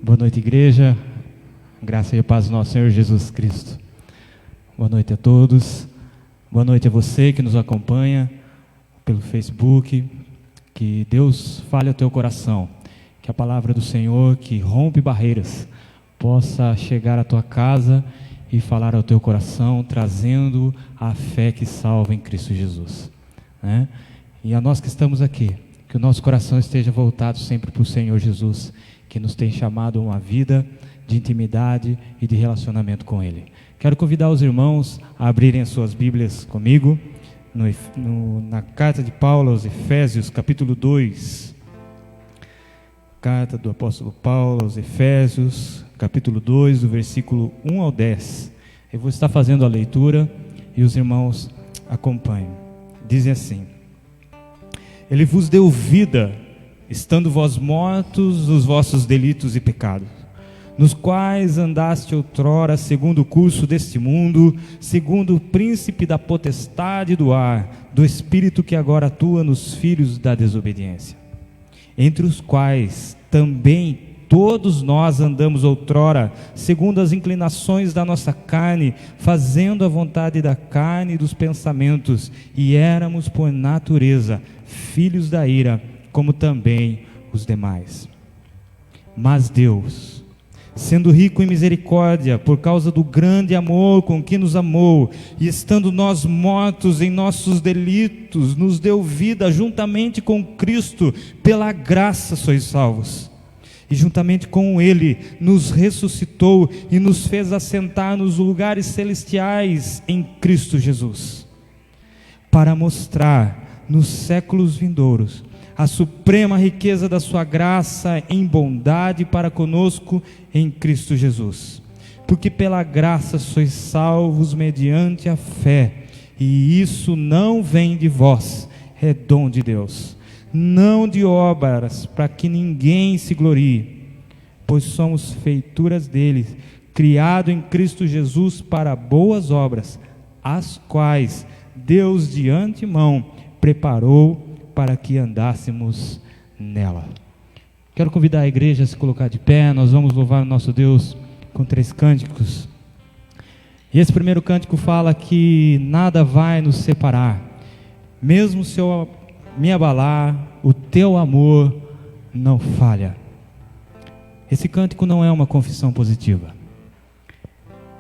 Boa noite, igreja. Graça e a paz do nosso Senhor Jesus Cristo. Boa noite a todos. Boa noite a você que nos acompanha pelo Facebook. Que Deus fale ao teu coração. Que a palavra do Senhor, que rompe barreiras, possa chegar à tua casa e falar ao teu coração, trazendo a fé que salva em Cristo Jesus, né? E a nós que estamos aqui, que o nosso coração esteja voltado sempre para o Senhor Jesus, que nos tem chamado a uma vida de intimidade e de relacionamento com Ele. Quero convidar os irmãos a abrirem as suas Bíblias comigo, na carta de Paulo aos Efésios, capítulo 2. Carta do apóstolo Paulo aos Efésios, capítulo 2, do versículo 1 ao 10. Eu vou estar fazendo a leitura e os irmãos acompanham. Dizem assim: Ele vos deu vida, estando vós mortos nos vossos delitos e pecados, nos quais andaste outrora segundo o curso deste mundo, segundo o príncipe da potestade do ar, do espírito que agora atua nos filhos da desobediência, entre os quais também todos nós andamos outrora, segundo as inclinações da nossa carne, fazendo a vontade da carne e dos pensamentos, e éramos por natureza filhos da ira, como também os demais. Mas Deus, sendo rico em misericórdia, por causa do grande amor com que nos amou, e estando nós mortos em nossos delitos, nos deu vida juntamente com Cristo, pela graça sois salvos. E juntamente com Ele nos ressuscitou e nos fez assentar nos lugares celestiais em Cristo Jesus, para mostrar nos séculos vindouros a suprema riqueza da sua graça em bondade para conosco em Cristo Jesus. Porque pela graça sois salvos mediante a fé, e isso não vem de vós, é dom de Deus, não de obras, para que ninguém se glorie, pois somos feituras dele, criado em Cristo Jesus para boas obras, as quais Deus de antemão preparou para que andássemos nela. Quero convidar a igreja a se colocar de pé. Nós vamos louvar o nosso Deus com 3 cânticos. E esse primeiro cântico fala que nada vai nos separar, mesmo se eu me abalar, o teu amor não falha. Esse cântico não é uma confissão positiva.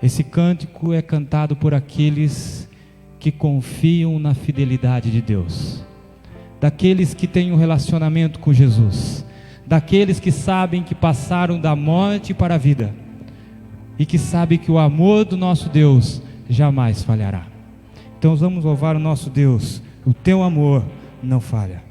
Esse cântico é cantado por aqueles que confiam na fidelidade de Deus, daqueles que têm um relacionamento com Jesus, daqueles que sabem que passaram da morte para a vida, e que sabem que o amor do nosso Deus jamais falhará. Então vamos louvar o nosso Deus. O teu amor não falha.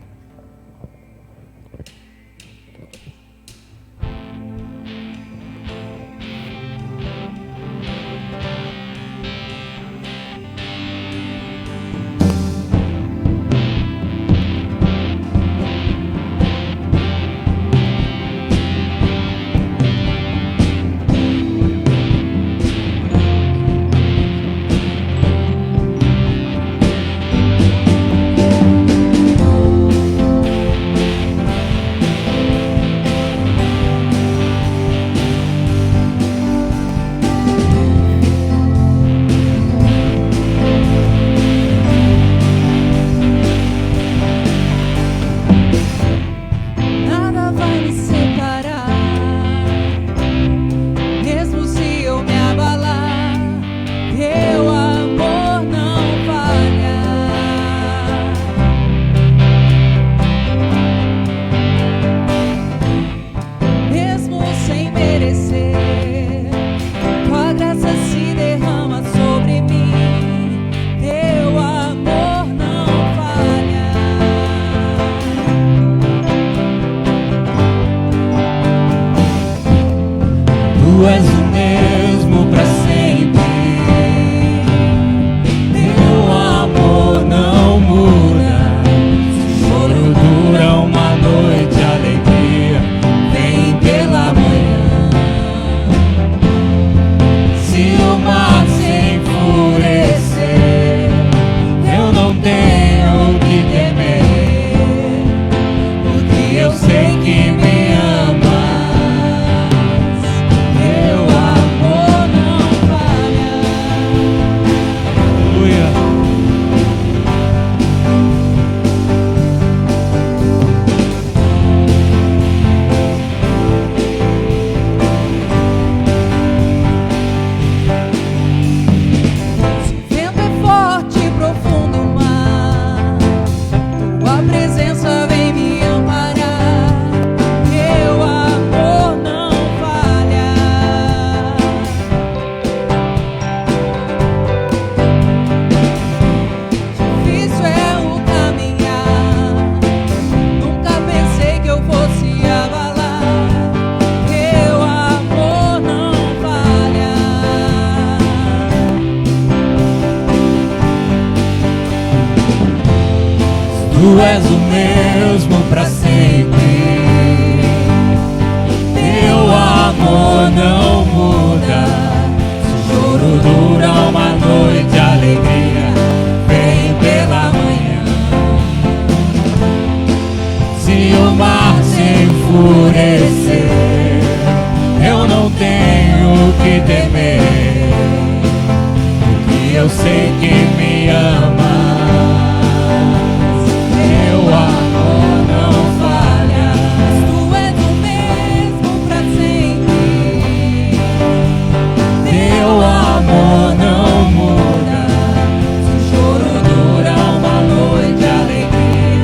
Tu és o mesmo para sempre. Teu amor não muda. Se o choro dura uma noite, a alegria vem pela manhã. Se o mar se enfurecer, eu não tenho que temer, porque eu sei que me amas. Teu amor não falha. Tu és o mesmo pra sempre. Teu amor não muda. Se o choro dura uma noite, a alegria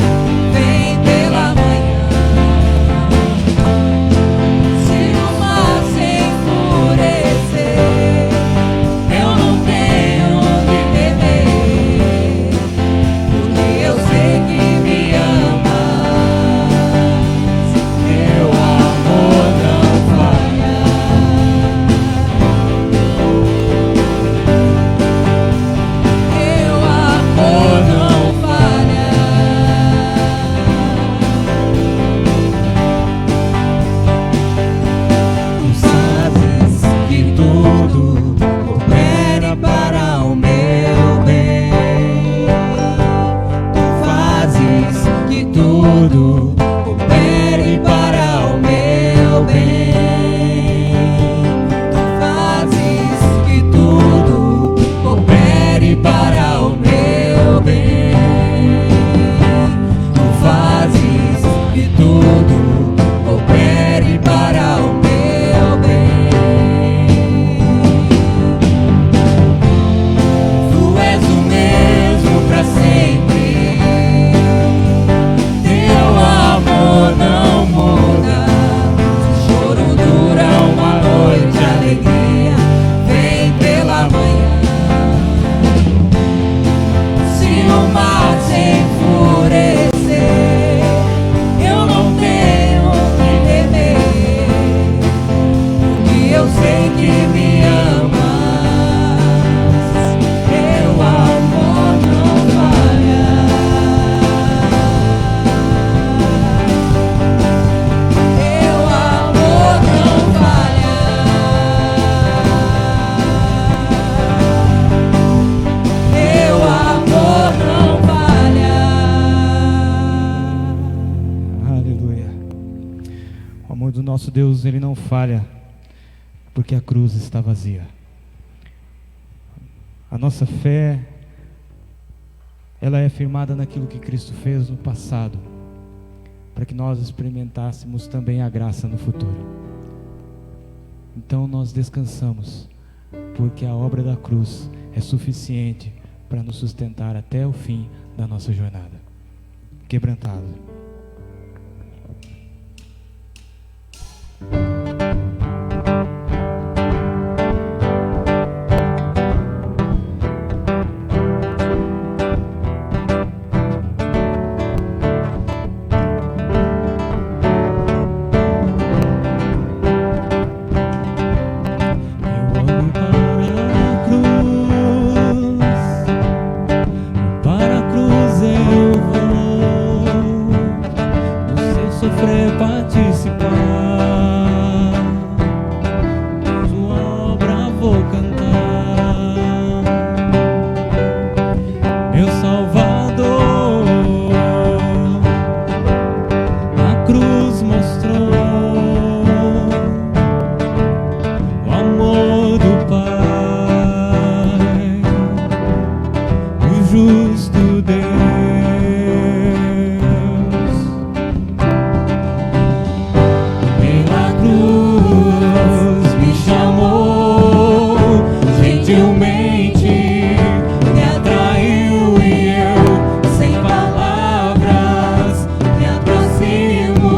vem pela manhã. Se o mar se enfurecer, eu não tenho que temer, porque eu sei que me amas. Teu amor não falha. Teu amor não falha. Tu sabes que tudo coopera para o meu bem. Tu fazes que tudo coopere para o meu bem. Tu fazes que tudo coopere para o meu bem. Tu fazes que tudo coopere para o meu bem. Tu és o mesmo pra sempre. Teu amor não muda. Se o choro dura uma noite, a alegria vem pela manhã. Se o mar se enfurecer, eu não tenho que temer, porque eu sei que me amas. Teu amor não falha. Teu amor não falha. Teu amor não falha. Aleluia. O amor do nosso Deus, ele não falha, porque a cruz está vazia. A nossa fé, ela é firmada naquilo que Cristo fez no passado, para que nós experimentássemos também a graça no futuro. Então nós descansamos, porque a obra da cruz é suficiente para nos sustentar até o fim da nossa jornada. Quebrantado. Eu olho para a cruz eu vou, no seu sofrer participar, sua obra vou cantar, meu Salvador, a cruz mostrou o amor do Pai, o justo Deus. Pela cruz me chamou, gentilmente me atraiu e eu, sem palavras, me aproximo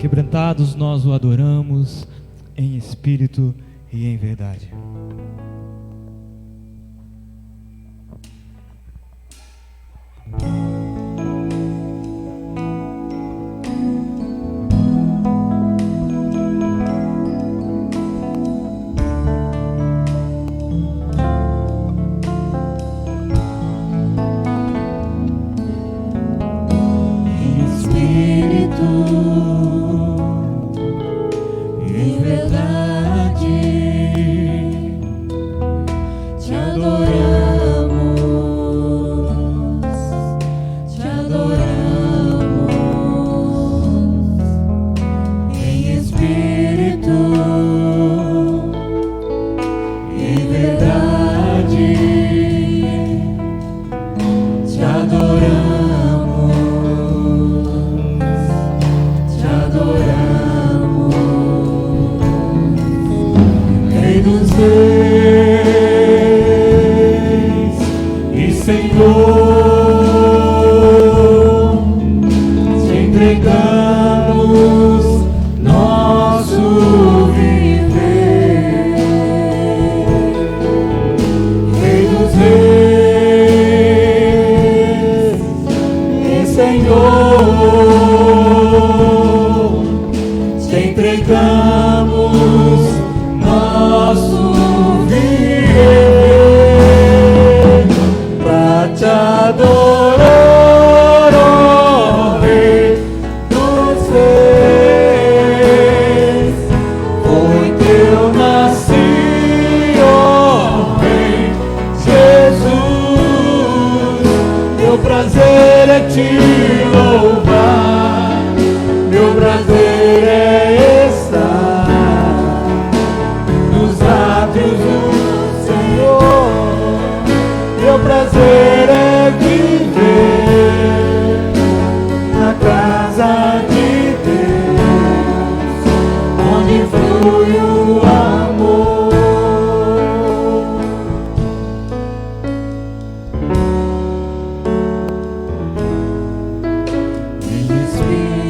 Quebrantados nós o adoramos em espírito e em verdade.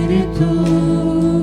Espírito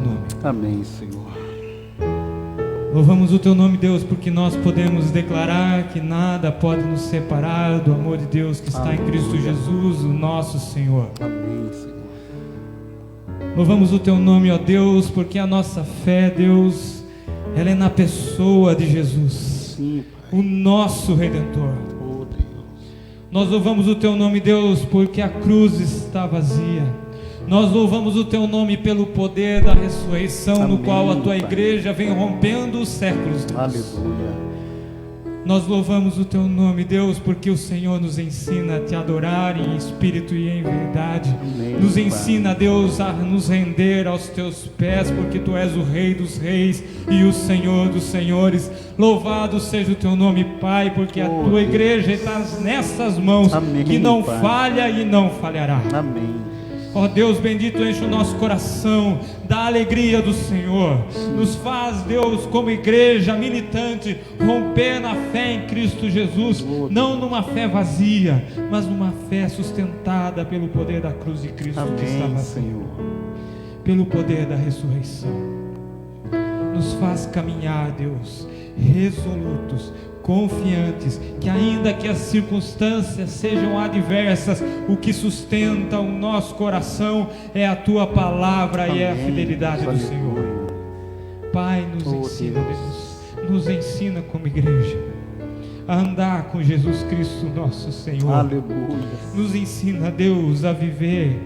nome. Amém, Senhor. Louvamos o teu nome, Deus, porque nós podemos declarar que nada pode nos separar do amor de Deus que está em Cristo Jesus, o nosso Senhor. Amém, Senhor. Louvamos o teu nome, ó Deus, porque a nossa fé, Deus, ela é na pessoa de Jesus, Sim, Pai. o nosso Redentor. Oh, Deus. Nós louvamos o teu nome, Deus, porque a cruz está vazia. Nós louvamos o teu nome pelo poder da ressurreição, Amém, no qual a tua Pai. igreja vem rompendo os séculos, Deus. Aleluia. Nós louvamos o teu nome, Deus, porque o Senhor nos ensina a te adorar em espírito e em verdade. Amém, Nos Pai. ensina, Deus, a nos render aos teus pés, porque tu és o Rei dos reis e o Senhor dos senhores. Louvado seja o teu nome, Pai, porque a Oh, tua Deus. igreja está nessas mãos, Amém, que não Pai. falha e não falhará. Amém. Ó Deus bendito, enche o nosso coração da alegria do Senhor. Nos faz, Deus, como igreja militante, romper na fé em Cristo Jesus, não numa fé vazia, mas numa fé sustentada pelo poder da cruz de Cristo que está Amém, vazia, Senhor. pelo poder da ressurreição. Nos faz caminhar, Deus, resolutos, confiantes, que ainda que as circunstâncias sejam adversas, o que sustenta o nosso coração é a tua palavra e é a Amém. fidelidade do Aleluia. Senhor. Pai, nos Oh, ensina, Deus. Deus, nos ensina como igreja a andar com Jesus Cristo, nosso Senhor. Aleluia. Nos ensina, Deus, a viver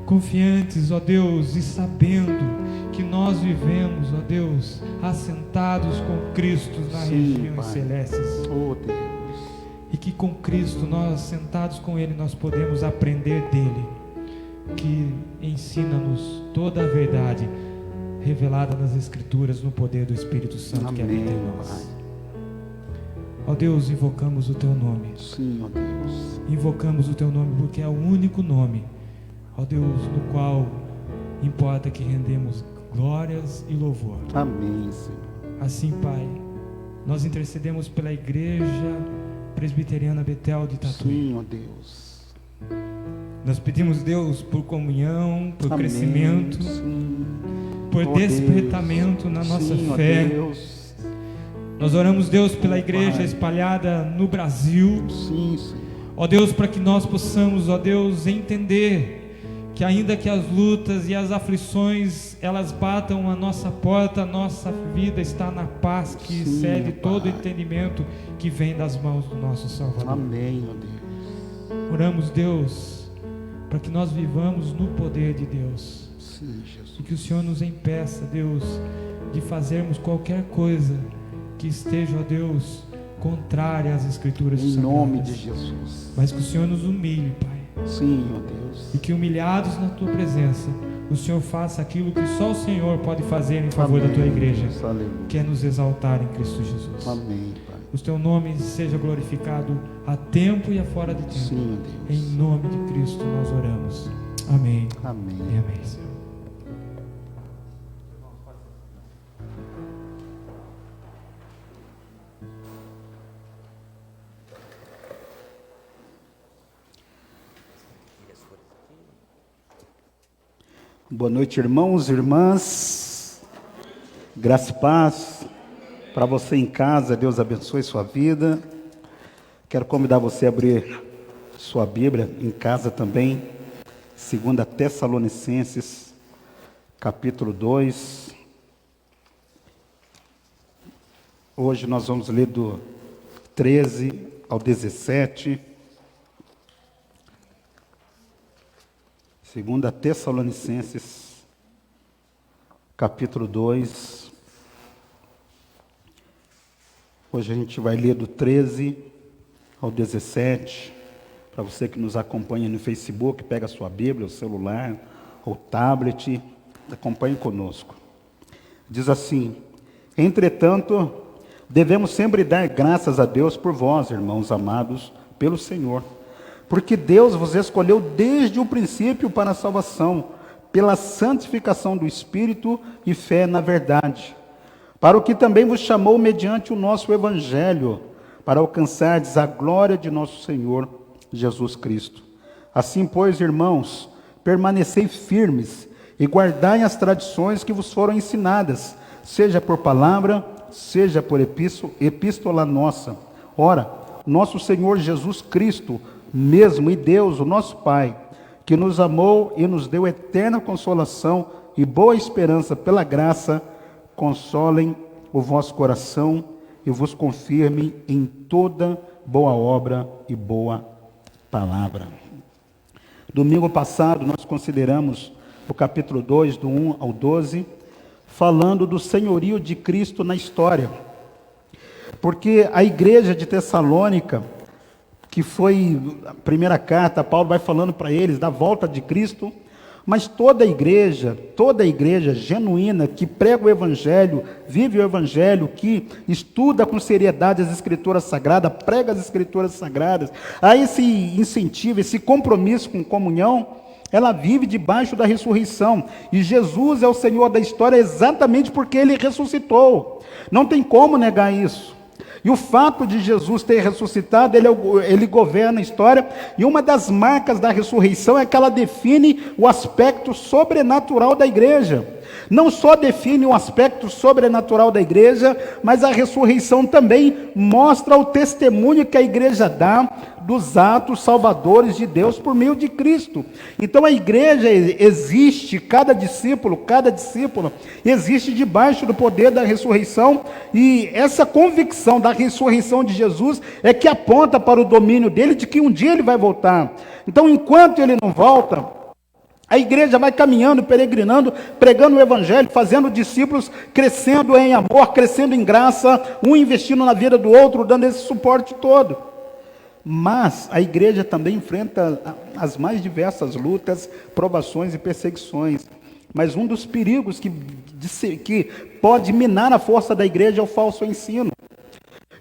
confiantes, ó Deus, e sabendo que nós vivemos, ó Deus, assentados com Cristo nas Sim, regiões Pai. celestes, Oh, Deus. e que com Cristo, nós sentados com Ele, nós podemos aprender dele, que ensina-nos toda a verdade revelada nas Escrituras, no poder do Espírito Santo que habita em Amém, nós. Pai. Ó Deus, invocamos o teu nome. Sim, ó Deus. Invocamos o teu nome porque é o único nome, ó Deus, no qual importa que rendemos glórias e louvor. Amém, Senhor. Assim, Pai, nós intercedemos pela Igreja Presbiteriana Betel de Tatuí. Sim, ó Deus. Nós pedimos, Deus, por comunhão, por Amém. crescimento, Sim. por Ó despertamento Deus. na nossa Sim, ó fé. Deus. Nós oramos, Deus, pela Ó igreja Pai. espalhada no Brasil. Sim, Senhor. Ó Deus, para que nós possamos, ó Deus, entender que ainda que as lutas e as aflições elas batam a nossa porta, a nossa vida está na paz que Sim, excede Pai. todo entendimento que vem das mãos do nosso Salvador. Amém, ó Deus. Oramos, Deus, para que nós vivamos no poder de Deus, Sim, Jesus. e que o Senhor nos impeça, Deus, de fazermos qualquer coisa que esteja, ó Deus, contrária às Escrituras Em sagradas. nome de Jesus. Mas que o Senhor nos humilhe, Pai, Sim, ó Deus. e que humilhados na Tua presença, o Senhor faça aquilo que só o Senhor pode fazer em favor da Tua igreja, Jesus. Aleluia. que é nos exaltar em Cristo Jesus. Amém, Pai. O Teu nome seja glorificado a tempo e a fora de tempo. Sim, ó Deus. Em nome de Cristo nós oramos. Amém. E Amém. amém, Senhor. Boa noite, irmãos e irmãs. Graça e paz. Para você em casa, Deus abençoe sua vida. Quero convidar você a abrir sua Bíblia em casa também. 2 Tessalonicenses, capítulo 2. Hoje nós vamos ler do 13 ao 17. 2 Tessalonicenses, capítulo 2. Hoje a gente vai ler do 13 ao 17. Para você que nos acompanha no Facebook, pega a sua Bíblia, o celular, ou tablet, acompanhe conosco. Diz assim: entretanto, devemos sempre dar graças a Deus por vós, irmãos amados, pelo Senhor. Porque Deus vos escolheu desde o princípio para a salvação, pela santificação do Espírito e fé na verdade, para o que também vos chamou mediante o nosso Evangelho, para alcançardes a glória de nosso Senhor Jesus Cristo. Assim, pois, irmãos, permanecei firmes, e guardai as tradições que vos foram ensinadas, seja por palavra, seja por epístola nossa. Ora, nosso Senhor Jesus Cristo, mesmo e Deus, o nosso Pai, que nos amou e nos deu eterna consolação e boa esperança pela graça, consolem o vosso coração e vos confirme em toda boa obra e boa palavra. Domingo passado nós consideramos o capítulo 2, do 1 ao 12, falando do senhorio de Cristo na história. Porque a igreja de Tessalônica, que foi a primeira carta, Paulo vai falando para eles da volta de Cristo, mas toda a igreja genuína, que prega o Evangelho, vive o Evangelho, que estuda com seriedade as Escrituras Sagradas, prega as Escrituras Sagradas, há esse incentivo, esse compromisso com comunhão, ela vive debaixo da ressurreição. E Jesus é o Senhor da história exatamente porque Ele ressuscitou. Não tem como negar isso. E o fato de Jesus ter ressuscitado, ele governa a história, e uma das marcas da ressurreição é que ela define o aspecto sobrenatural da igreja. Não só define o aspecto sobrenatural da igreja, mas a ressurreição também mostra o testemunho que a igreja dá dos atos salvadores de Deus por meio de Cristo. Então a igreja existe, cada discípulo existe debaixo do poder da ressurreição, e essa convicção da ressurreição de Jesus é que aponta para o domínio dele, de que um dia ele vai voltar. Então enquanto ele não volta, a igreja vai caminhando, peregrinando, pregando o Evangelho, fazendo discípulos, crescendo em amor, crescendo em graça, um investindo na vida do outro, dando esse suporte todo. Mas a igreja também enfrenta as mais diversas lutas, provações e perseguições. Mas um dos perigos que pode minar a força da igreja é o falso ensino.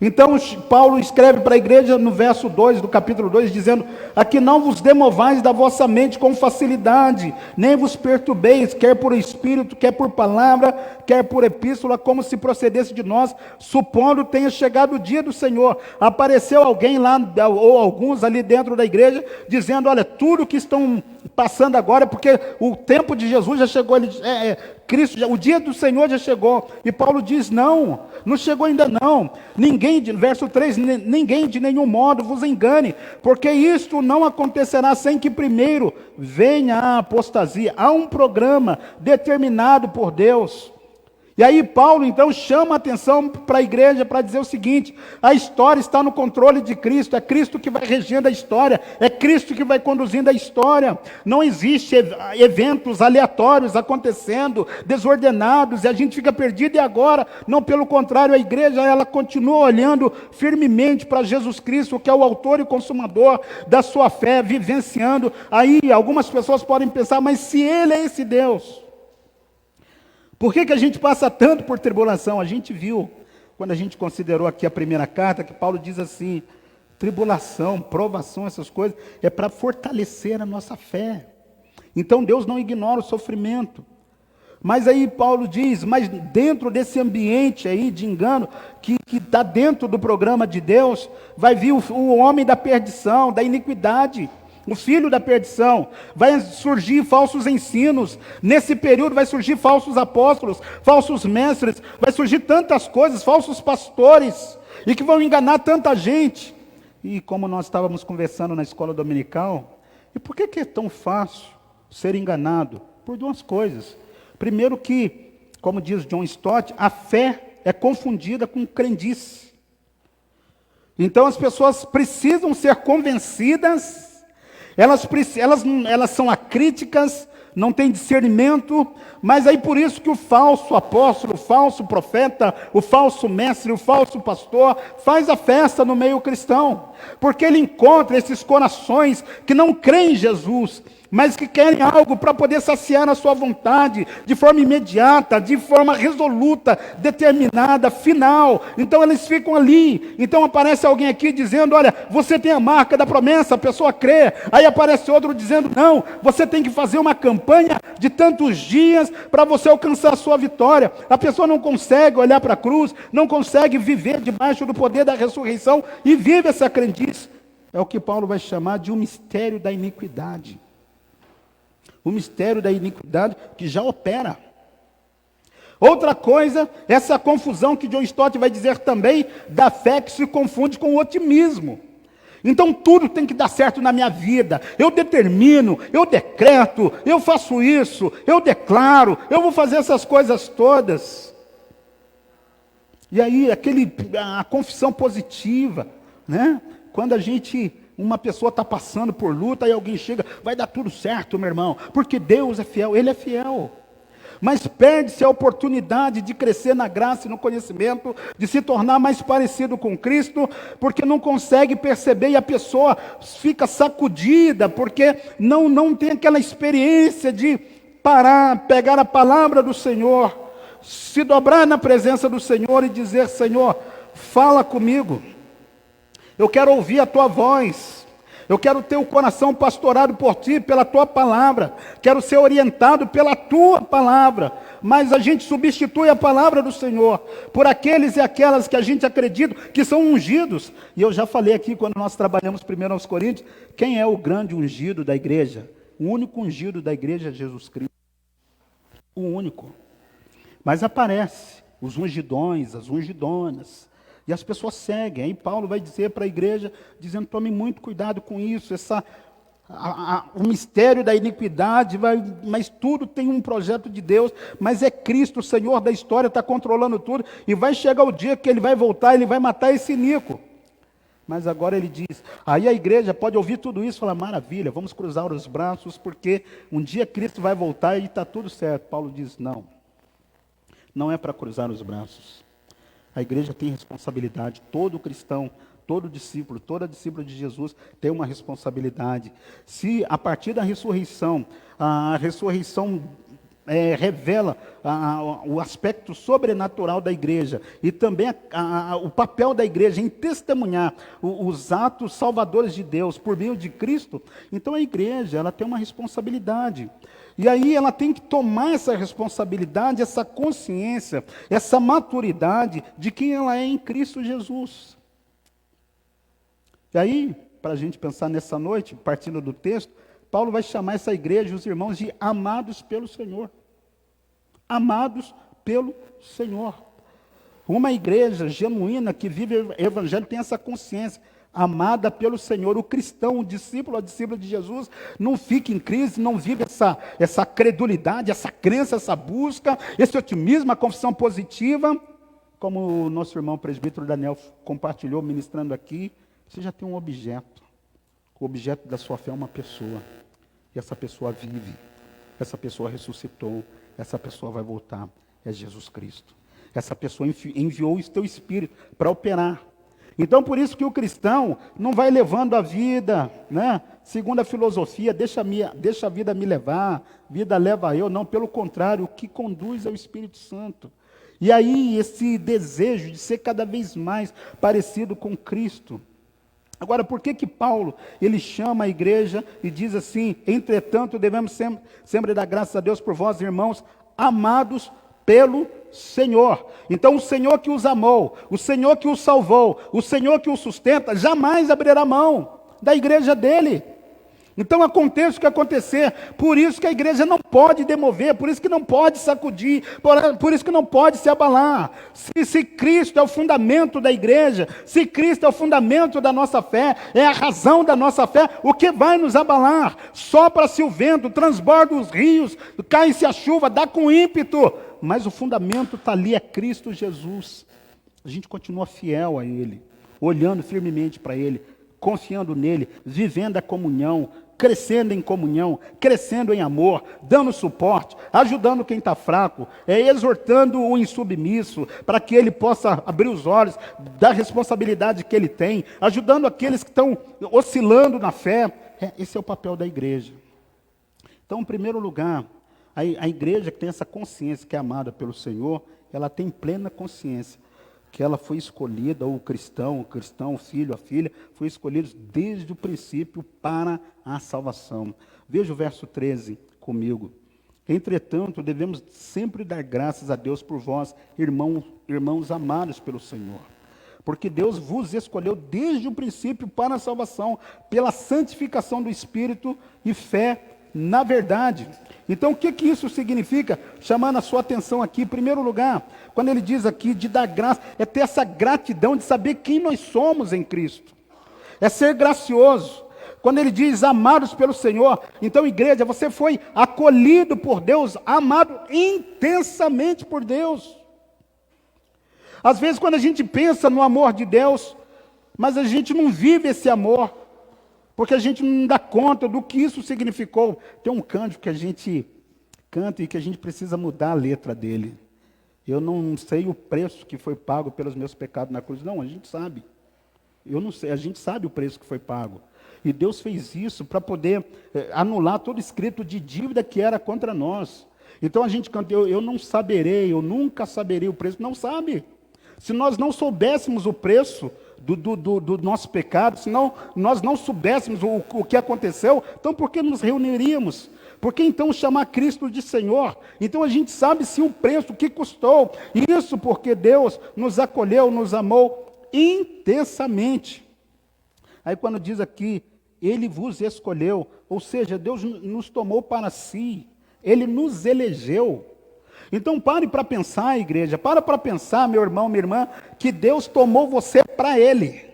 Então Paulo escreve para a igreja no verso 2 do capítulo 2, dizendo: a que não vos demovais da vossa mente com facilidade, nem vos perturbeis, quer por espírito, quer por palavra, quer por epístola, como se procedesse de nós, supondo tenha chegado o dia do Senhor. Apareceu alguém lá, ou alguns ali dentro da igreja, dizendo: olha, tudo que estão passando agora, porque o tempo de Jesus já chegou, Cristo, o dia do Senhor já chegou. E Paulo diz: não chegou ainda não. Verso 3, ninguém de nenhum modo vos engane, porque isto não acontecerá sem que primeiro venha a apostasia. Há um programa determinado por Deus. E aí Paulo então chama a atenção para a igreja para dizer o seguinte: a história está no controle de Cristo, é Cristo que vai regendo a história, é Cristo que vai conduzindo a história. Não existe eventos aleatórios acontecendo, desordenados, e a gente fica perdido. E agora, não, pelo contrário, a igreja ela continua olhando firmemente para Jesus Cristo, que é o autor e consumador da sua fé, vivenciando. Aí algumas pessoas podem pensar: mas se Ele é esse Deus, por que a gente passa tanto por tribulação? A gente viu, quando a gente considerou aqui a primeira carta, que Paulo diz assim: tribulação, provação, essas coisas, é para fortalecer a nossa fé. Então Deus não ignora o sofrimento. Mas aí Paulo diz: mas dentro desse ambiente aí de engano, que está dentro do programa de Deus, vai vir o homem da perdição, da iniquidade, o filho da perdição. Vai surgir falsos ensinos. Nesse período vai surgir falsos apóstolos, falsos mestres, vai surgir tantas coisas, falsos pastores, e que vão enganar tanta gente. E como nós estávamos conversando na escola dominical, e por que é tão fácil ser enganado? Por duas coisas. Primeiro que, como diz John Stott, a fé é confundida com crendice. Então as pessoas precisam ser convencidas. Elas são acríticas, não têm discernimento, mas aí por isso que o falso apóstolo, o falso profeta, o falso mestre, o falso pastor faz a festa no meio cristão, porque ele encontra esses corações que não creem em Jesus, mas que querem algo para poder saciar a sua vontade, de forma imediata, de forma resoluta, determinada, final. Então eles ficam ali. Então aparece alguém aqui dizendo: olha, você tem a marca da promessa, a pessoa crê. Aí aparece outro dizendo: não, você tem que fazer uma campanha de tantos dias para você alcançar a sua vitória. A pessoa não consegue olhar para a cruz, não consegue viver debaixo do poder da ressurreição e vive essa crendice. É o que Paulo vai chamar de um mistério da iniquidade. O mistério da iniquidade que já opera. Outra coisa, essa confusão que John Stott vai dizer também, da fé que se confunde com o otimismo. Então tudo tem que dar certo na minha vida. Eu determino, eu decreto, eu faço isso, eu declaro, eu vou fazer essas coisas todas. E aí, a confissão positiva, né? Quando uma pessoa está passando por luta, e alguém chega, vai dar tudo certo, meu irmão, porque Deus é fiel, Ele é fiel. Mas perde-se a oportunidade de crescer na graça e no conhecimento, de se tornar mais parecido com Cristo, porque não consegue perceber e a pessoa fica sacudida, porque não tem aquela experiência de parar, pegar a palavra do Senhor, se dobrar na presença do Senhor e dizer: Senhor, fala comigo, eu quero ouvir a tua voz. Eu quero ter o coração pastorado por ti, pela tua palavra. Quero ser orientado pela tua palavra. Mas a gente substitui a palavra do Senhor por aqueles e aquelas que a gente acredita que são ungidos. E eu já falei aqui, quando nós trabalhamos primeiro aos Coríntios, quem é o grande ungido da igreja? O único ungido da igreja é Jesus Cristo. O único. Mas aparece os ungidões, as ungidonas. E as pessoas seguem. Aí Paulo vai dizer para a igreja, dizendo: tome muito cuidado com isso, o mistério da iniquidade, mas tudo tem um projeto de Deus, mas é Cristo, o Senhor da história, está controlando tudo, e vai chegar o dia que Ele vai voltar, Ele vai matar esse iníquo. Mas agora ele diz, aí a igreja pode ouvir tudo isso e falar: maravilha, vamos cruzar os braços, porque um dia Cristo vai voltar e está tudo certo. Paulo diz: não é para cruzar os braços. A igreja tem responsabilidade, todo cristão, todo discípulo, toda discípula de Jesus tem uma responsabilidade. Se a partir da ressurreição, a ressurreição revela o aspecto sobrenatural da igreja e também o papel da igreja em testemunhar os atos salvadores de Deus por meio de Cristo, então a igreja ela tem uma responsabilidade. E aí ela tem que tomar essa responsabilidade, essa consciência, essa maturidade de quem ela é em Cristo Jesus. E aí, para a gente pensar nessa noite, partindo do texto, Paulo vai chamar essa igreja, os irmãos, de amados pelo Senhor. Amados pelo Senhor. Uma igreja genuína que vive o evangelho tem essa consciência. Amada pelo Senhor. O cristão, o discípulo, a discípula de Jesus, não fica em crise, não vive essa credulidade, essa crença, essa busca, esse otimismo, a confissão positiva, como o nosso irmão presbítero Daniel compartilhou, ministrando aqui. Você já tem um objeto. O objeto da sua fé é uma pessoa. E essa pessoa vive. Essa pessoa ressuscitou. Essa pessoa vai voltar. É Jesus Cristo. Essa pessoa enviou o teu Espírito para operar. Então, por isso que o cristão não vai levando a vida, né, segundo a filosofia, deixa a vida me levar, vida leva eu. Não, pelo contrário, o que conduz é o Espírito Santo. E aí, esse desejo de ser cada vez mais parecido com Cristo. Agora, por que Paulo, ele chama a igreja e diz assim: entretanto, devemos sempre dar graças a Deus por vós, irmãos, amados pelo Senhor. Então o Senhor que os amou, o Senhor que os salvou, o Senhor que os sustenta, jamais abrirá mão da igreja dele. Então aconteça o que acontecer, por isso que a igreja não pode demover, por isso que não pode sacudir, por isso que não pode se abalar. Se Cristo é o fundamento da igreja, se Cristo é o fundamento da nossa fé, é a razão da nossa fé, o que vai nos abalar? Sopra-se o vento, transborda os rios, cai-se a chuva, dá com ímpeto, mas o fundamento está ali, é Cristo Jesus. A gente continua fiel a Ele, olhando firmemente para Ele, confiando nele, vivendo a comunhão, crescendo em comunhão, crescendo em amor, dando suporte, ajudando quem está fraco, exortando o insubmisso, para que ele possa abrir os olhos da responsabilidade que ele tem, ajudando aqueles que estão oscilando na fé. Esse é o papel da igreja. Então, em primeiro lugar, a igreja que tem essa consciência que é amada pelo Senhor, ela tem plena consciência que ela foi escolhida, ou o cristão, o filho, a filha, foi escolhidos desde o princípio para a salvação. Veja o verso 13 comigo. Entretanto, devemos sempre dar graças a Deus por vós, irmãos amados pelo Senhor. Porque Deus vos escolheu desde o princípio para a salvação, pela santificação do Espírito e fé na verdade. Então, o que isso significa? Chamando a sua atenção aqui, em primeiro lugar, quando ele diz aqui de dar graça, é ter essa gratidão de saber quem nós somos em Cristo. É ser gracioso. Quando ele diz amados pelo Senhor, então, igreja, você foi acolhido por Deus, amado intensamente por Deus. Às vezes, quando a gente pensa no amor de Deus, mas a gente não vive esse amor, porque a gente não dá conta do que isso significou. Tem um cântico que a gente canta e que a gente precisa mudar a letra dele. Eu não sei o preço que foi pago pelos meus pecados na cruz. Não, a gente sabe. Eu não sei, a gente sabe o preço que foi pago. E Deus fez isso para poder anular todo escrito de dívida que era contra nós. Então a gente canta, eu não saberei, eu nunca saberei o preço. Não sabe. Se nós não soubéssemos o preço do nosso pecado, se nós não soubéssemos o que aconteceu, então por que nos reuniríamos? Por que então chamar Cristo de Senhor? Então a gente sabe sim o preço, o que custou. Isso porque Deus nos acolheu, nos amou intensamente. Aí quando diz aqui, Ele vos escolheu, ou seja, Deus nos tomou para si, Ele nos elegeu. Então pare para pensar, igreja, para pensar, meu irmão, minha irmã, que Deus tomou você para Ele.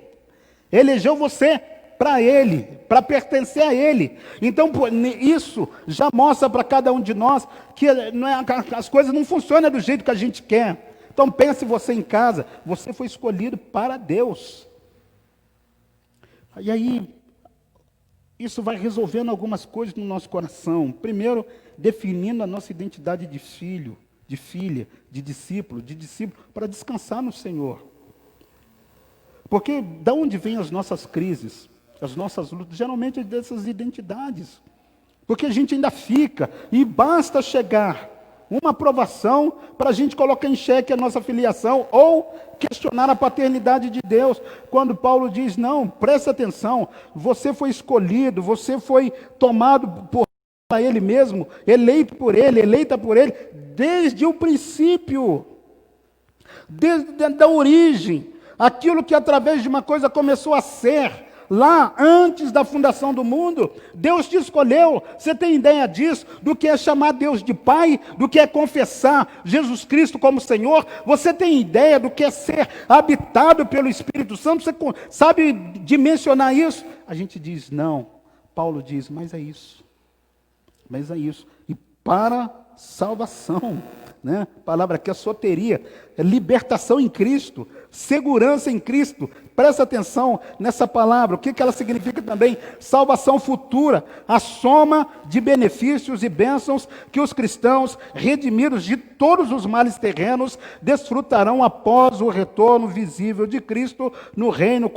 Elegeu você para Ele, para pertencer a Ele. Então isso já mostra para cada um de nós que as coisas não funcionam do jeito que a gente quer. Então pense você em casa, você foi escolhido para Deus. E aí, isso vai resolvendo algumas coisas no nosso coração. Primeiro, definindo a nossa identidade de filho, de filha, de discípulo, para descansar no Senhor. Porque da onde vêm as nossas crises, as nossas lutas? Geralmente é dessas identidades. Porque a gente ainda fica, e basta chegar uma aprovação para a gente colocar em xeque a nossa filiação ou questionar a paternidade de Deus. Quando Paulo diz, não, presta atenção, você foi escolhido, você foi tomado por Ele mesmo, eleito por Ele, eleita por Ele, desde o princípio, desde a origem, aquilo que através de uma coisa começou a ser, lá antes da fundação do mundo, Deus te escolheu. Você tem ideia disso? Do que é chamar Deus de Pai? Do que é confessar Jesus Cristo como Senhor? Você tem ideia do que é ser habitado pelo Espírito Santo? Você sabe dimensionar isso? A gente diz, não. Paulo diz, mas é isso. Mas é isso. E para salvação, né? A palavra aqui é soteria, é libertação em Cristo, segurança em Cristo. Presta atenção nessa palavra, o que ela significa também? Salvação futura, a soma de benefícios e bênçãos que os cristãos, redimidos de todos os males terrenos, desfrutarão após o retorno visível de Cristo no reino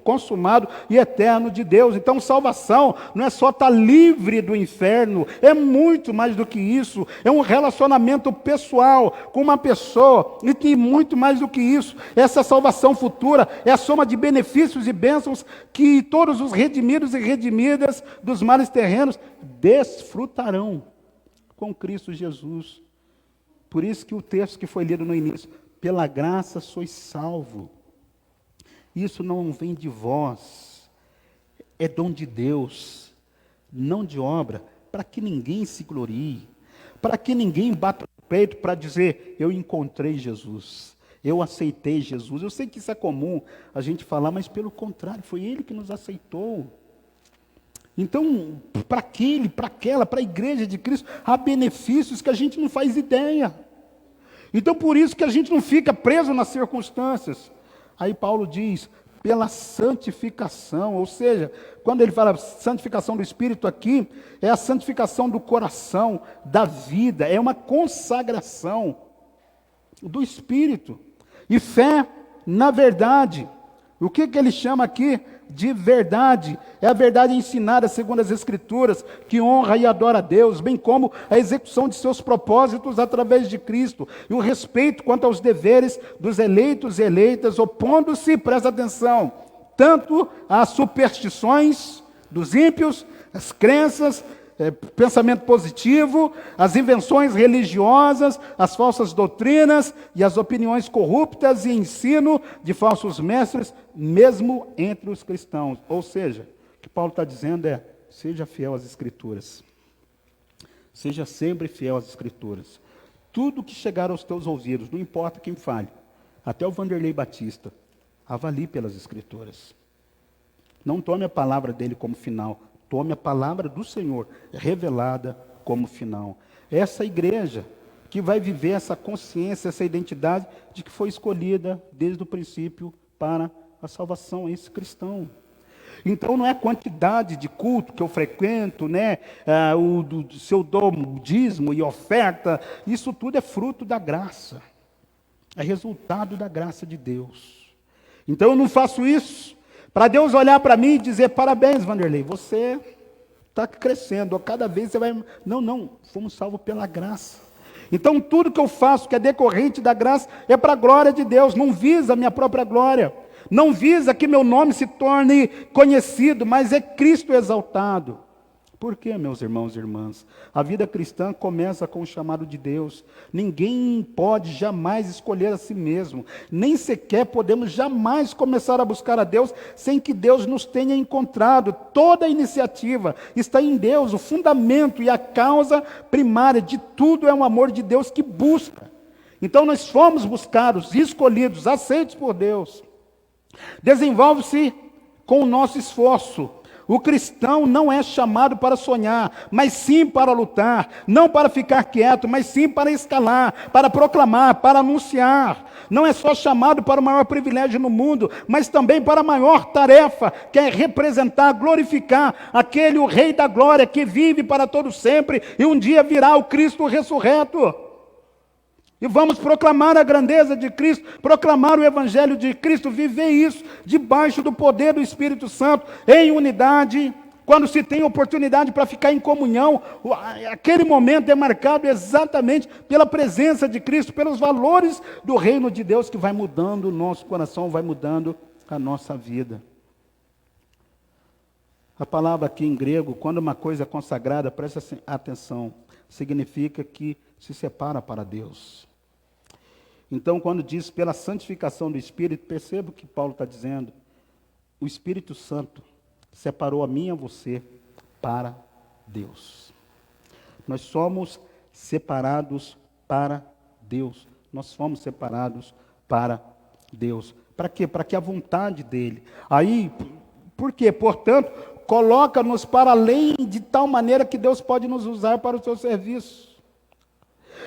consumado e eterno de Deus. Então, salvação não é só estar livre do inferno, é muito mais do que isso, é um relacionamento pessoal com uma pessoa, e tem muito mais do que isso. Essa salvação futura é a soma de benefícios e bênçãos que todos os redimidos e redimidas dos males terrenos desfrutarão com Cristo Jesus. Por isso que o texto que foi lido no início, pela graça sois salvo. Isso não vem de vós, é dom de Deus, não de obra, para que ninguém se glorie, para que ninguém bata no peito para dizer, eu encontrei Jesus. Eu aceitei Jesus. Eu sei que isso é comum a gente falar, mas pelo contrário, foi Ele que nos aceitou. Então, para aquele, para aquela, para a igreja de Cristo, há benefícios que a gente não faz ideia. Então, por isso que a gente não fica preso nas circunstâncias. Aí Paulo diz, pela santificação, ou seja, quando ele fala santificação do Espírito aqui, é a santificação do coração, da vida, é uma consagração do Espírito. E fé na verdade. O que ele chama aqui de verdade? É a verdade ensinada segundo as Escrituras, que honra e adora a Deus, bem como a execução de seus propósitos através de Cristo, e o respeito quanto aos deveres dos eleitos e eleitas, opondo-se, presta atenção, tanto às superstições dos ímpios, as crenças, pensamento positivo, as invenções religiosas, as falsas doutrinas e as opiniões corruptas e ensino de falsos mestres, mesmo entre os cristãos. Ou seja, o que Paulo está dizendo é, seja fiel às Escrituras. Seja sempre fiel às Escrituras. Tudo que chegar aos teus ouvidos, não importa quem fale, até o Vanderlei Batista, avalie pelas Escrituras. Não tome a palavra dele como final, tome a palavra do Senhor revelada como final. Essa igreja que vai viver essa consciência, essa identidade de que foi escolhida desde o princípio para a salvação, esse cristão. Então não é a quantidade de culto que eu frequento, né? Se eu dou dízimo e oferta, isso tudo é fruto da graça. É resultado da graça de Deus. Então eu não faço isso para Deus olhar para mim e dizer, parabéns, Vanderlei, você está crescendo, cada vez você vai... Não, fomos salvos pela graça. Então tudo que eu faço que é decorrente da graça é para a glória de Deus, não visa a minha própria glória. Não visa que meu nome se torne conhecido, mas é Cristo exaltado. Por quê, meus irmãos e irmãs? A vida cristã começa com o chamado de Deus. Ninguém pode jamais escolher a si mesmo. Nem sequer podemos jamais começar a buscar a Deus sem que Deus nos tenha encontrado. Toda a iniciativa está em Deus. O fundamento e a causa primária de tudo é o amor de Deus que busca. Então nós fomos buscados, escolhidos, aceitos por Deus. Desenvolve-se com o nosso esforço. O cristão não é chamado para sonhar, mas sim para lutar. Não para ficar quieto, mas sim para escalar, para proclamar, para anunciar. Não é só chamado para o maior privilégio no mundo, mas também para a maior tarefa, que é representar, glorificar aquele, o Rei da Glória, que vive para todo sempre, e um dia virá o Cristo ressurreto. E vamos proclamar a grandeza de Cristo, proclamar o Evangelho de Cristo, viver isso debaixo do poder do Espírito Santo, em unidade. Quando se tem oportunidade para ficar em comunhão, aquele momento é marcado exatamente pela presença de Cristo, pelos valores do reino de Deus que vai mudando o nosso coração, vai mudando a nossa vida. A palavra aqui em grego, quando uma coisa é consagrada, presta atenção, significa que se separa para Deus. Então, quando diz pela santificação do Espírito, perceba o que Paulo está dizendo. O Espírito Santo separou a mim e a você para Deus. Nós somos separados para Deus. Nós fomos separados para Deus. Para quê? Para que a vontade dele. Aí, por quê? Portanto, coloca-nos para além de tal maneira que Deus pode nos usar para o seu serviço.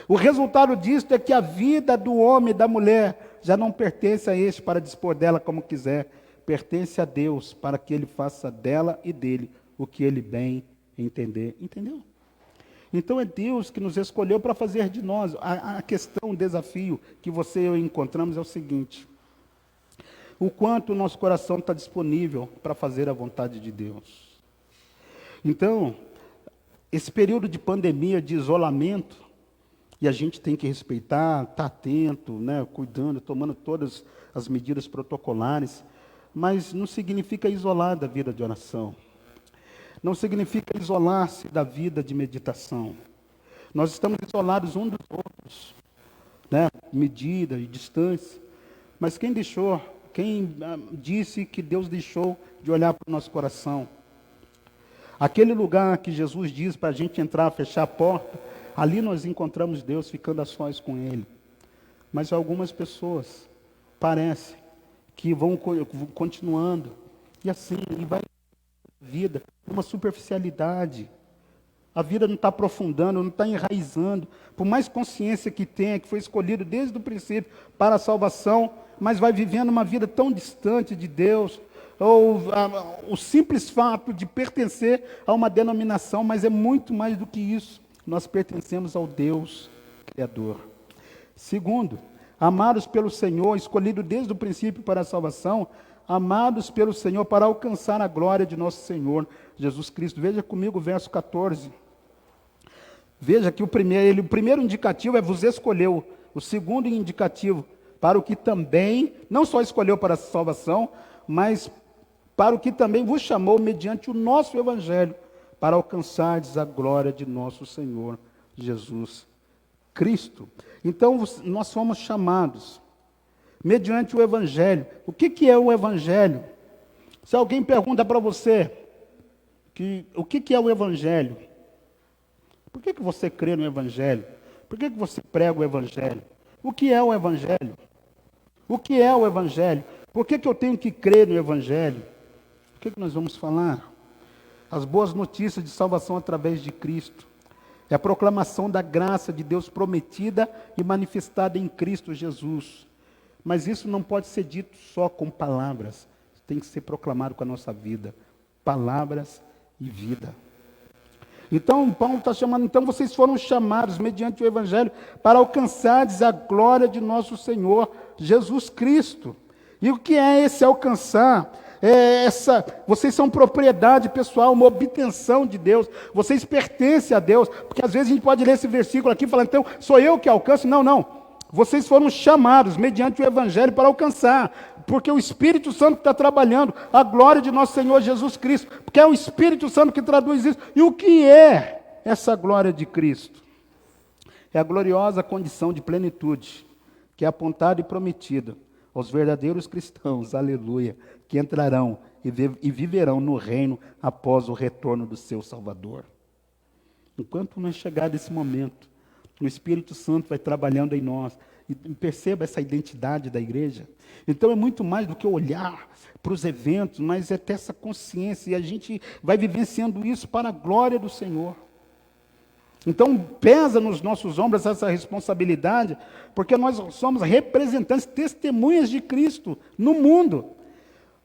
O resultado disso é que a vida do homem e da mulher já não pertence a este para dispor dela como quiser, pertence a Deus para que ele faça dela e dele o que ele bem entender. Entendeu? Então é Deus que nos escolheu para fazer de nós. A questão, o desafio que você e eu encontramos é o seguinte: o quanto o nosso coração está disponível para fazer a vontade de Deus. Então, esse período de pandemia, de isolamento, e a gente tem que respeitar, estar atento, né, cuidando, tomando todas as medidas protocolares, mas não significa isolar da vida de oração. Não significa isolar-se da vida de meditação. Nós estamos isolados uns dos outros, né, medida e distância. Mas quem disse que Deus deixou de olhar para o nosso coração? Aquele lugar que Jesus diz para a gente entrar, fechar a porta, ali nós encontramos Deus ficando a sós com Ele. Mas algumas pessoas parece que vão continuando, e assim, e vai vida, uma superficialidade. A vida não está aprofundando, não está enraizando. Por mais consciência que tenha, que foi escolhido desde o princípio para a salvação, mas vai vivendo uma vida tão distante de Deus, ou o simples fato de pertencer a uma denominação, mas é muito mais do que isso. Nós pertencemos ao Deus Criador. Segundo, amados pelo Senhor, escolhido desde o princípio para a salvação, amados pelo Senhor para alcançar a glória de nosso Senhor Jesus Cristo. Veja comigo o verso 14. Veja que o primeiro indicativo é vos escolheu. O segundo indicativo, para o que também, não só escolheu para a salvação, mas para o que também vos chamou mediante o nosso Evangelho, para alcançardes a glória de nosso Senhor Jesus Cristo. Então, nós fomos chamados mediante o Evangelho. O que é o Evangelho? Se alguém pergunta para você o que é o Evangelho, Por que você crê no Evangelho? Por que você prega o Evangelho? O que é o Evangelho? O que é o Evangelho? Por que eu tenho que crer no Evangelho? O que nós vamos falar? As boas notícias de salvação através de Cristo. É a proclamação da graça de Deus prometida e manifestada em Cristo Jesus. Mas isso não pode ser dito só com palavras. Tem que ser proclamado com a nossa vida. Palavras e vida. Então, Paulo está chamando, então vocês foram chamados, mediante o Evangelho, para alcançardes a glória de nosso Senhor Jesus Cristo. E o que é esse alcançar? Vocês são propriedade pessoal, uma obtenção de Deus. Vocês pertencem a Deus. Porque às vezes a gente pode ler esse versículo aqui e falar, então, sou eu que alcanço? Não, não. Vocês foram chamados, mediante o Evangelho, para alcançar. Porque o Espírito Santo está trabalhando a glória de nosso Senhor Jesus Cristo. Porque é o Espírito Santo que traduz isso. E o que é essa glória de Cristo? É a gloriosa condição de plenitude, que é apontada e prometida aos verdadeiros cristãos, aleluia, que entrarão e viverão no reino após o retorno do seu Salvador. Enquanto não chegar desse momento, o Espírito Santo vai trabalhando em nós. E perceba essa identidade da igreja. Então é muito mais do que olhar para os eventos, mas é ter essa consciência. E a gente vai vivenciando isso para a glória do Senhor. Então pesa nos nossos ombros essa responsabilidade, porque nós somos representantes, testemunhas de Cristo no mundo.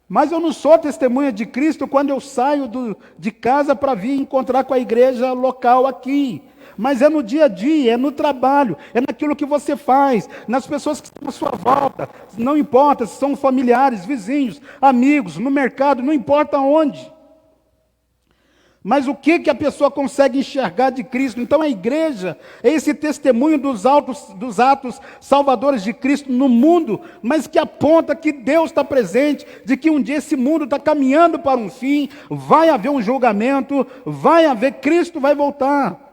Mas eu não sou testemunha de Cristo quando eu saio de casa para vir encontrar com a igreja local aqui. Mas é no dia a dia, é no trabalho, é naquilo que você faz, nas pessoas que estão à sua volta. Não importa se são familiares, vizinhos, amigos, no mercado, não importa onde. Mas o que a pessoa consegue enxergar de Cristo? Então a igreja é esse testemunho dos atos salvadores de Cristo no mundo, mas que aponta que Deus está presente, de que um dia esse mundo está caminhando para um fim, vai haver um julgamento, Cristo vai voltar.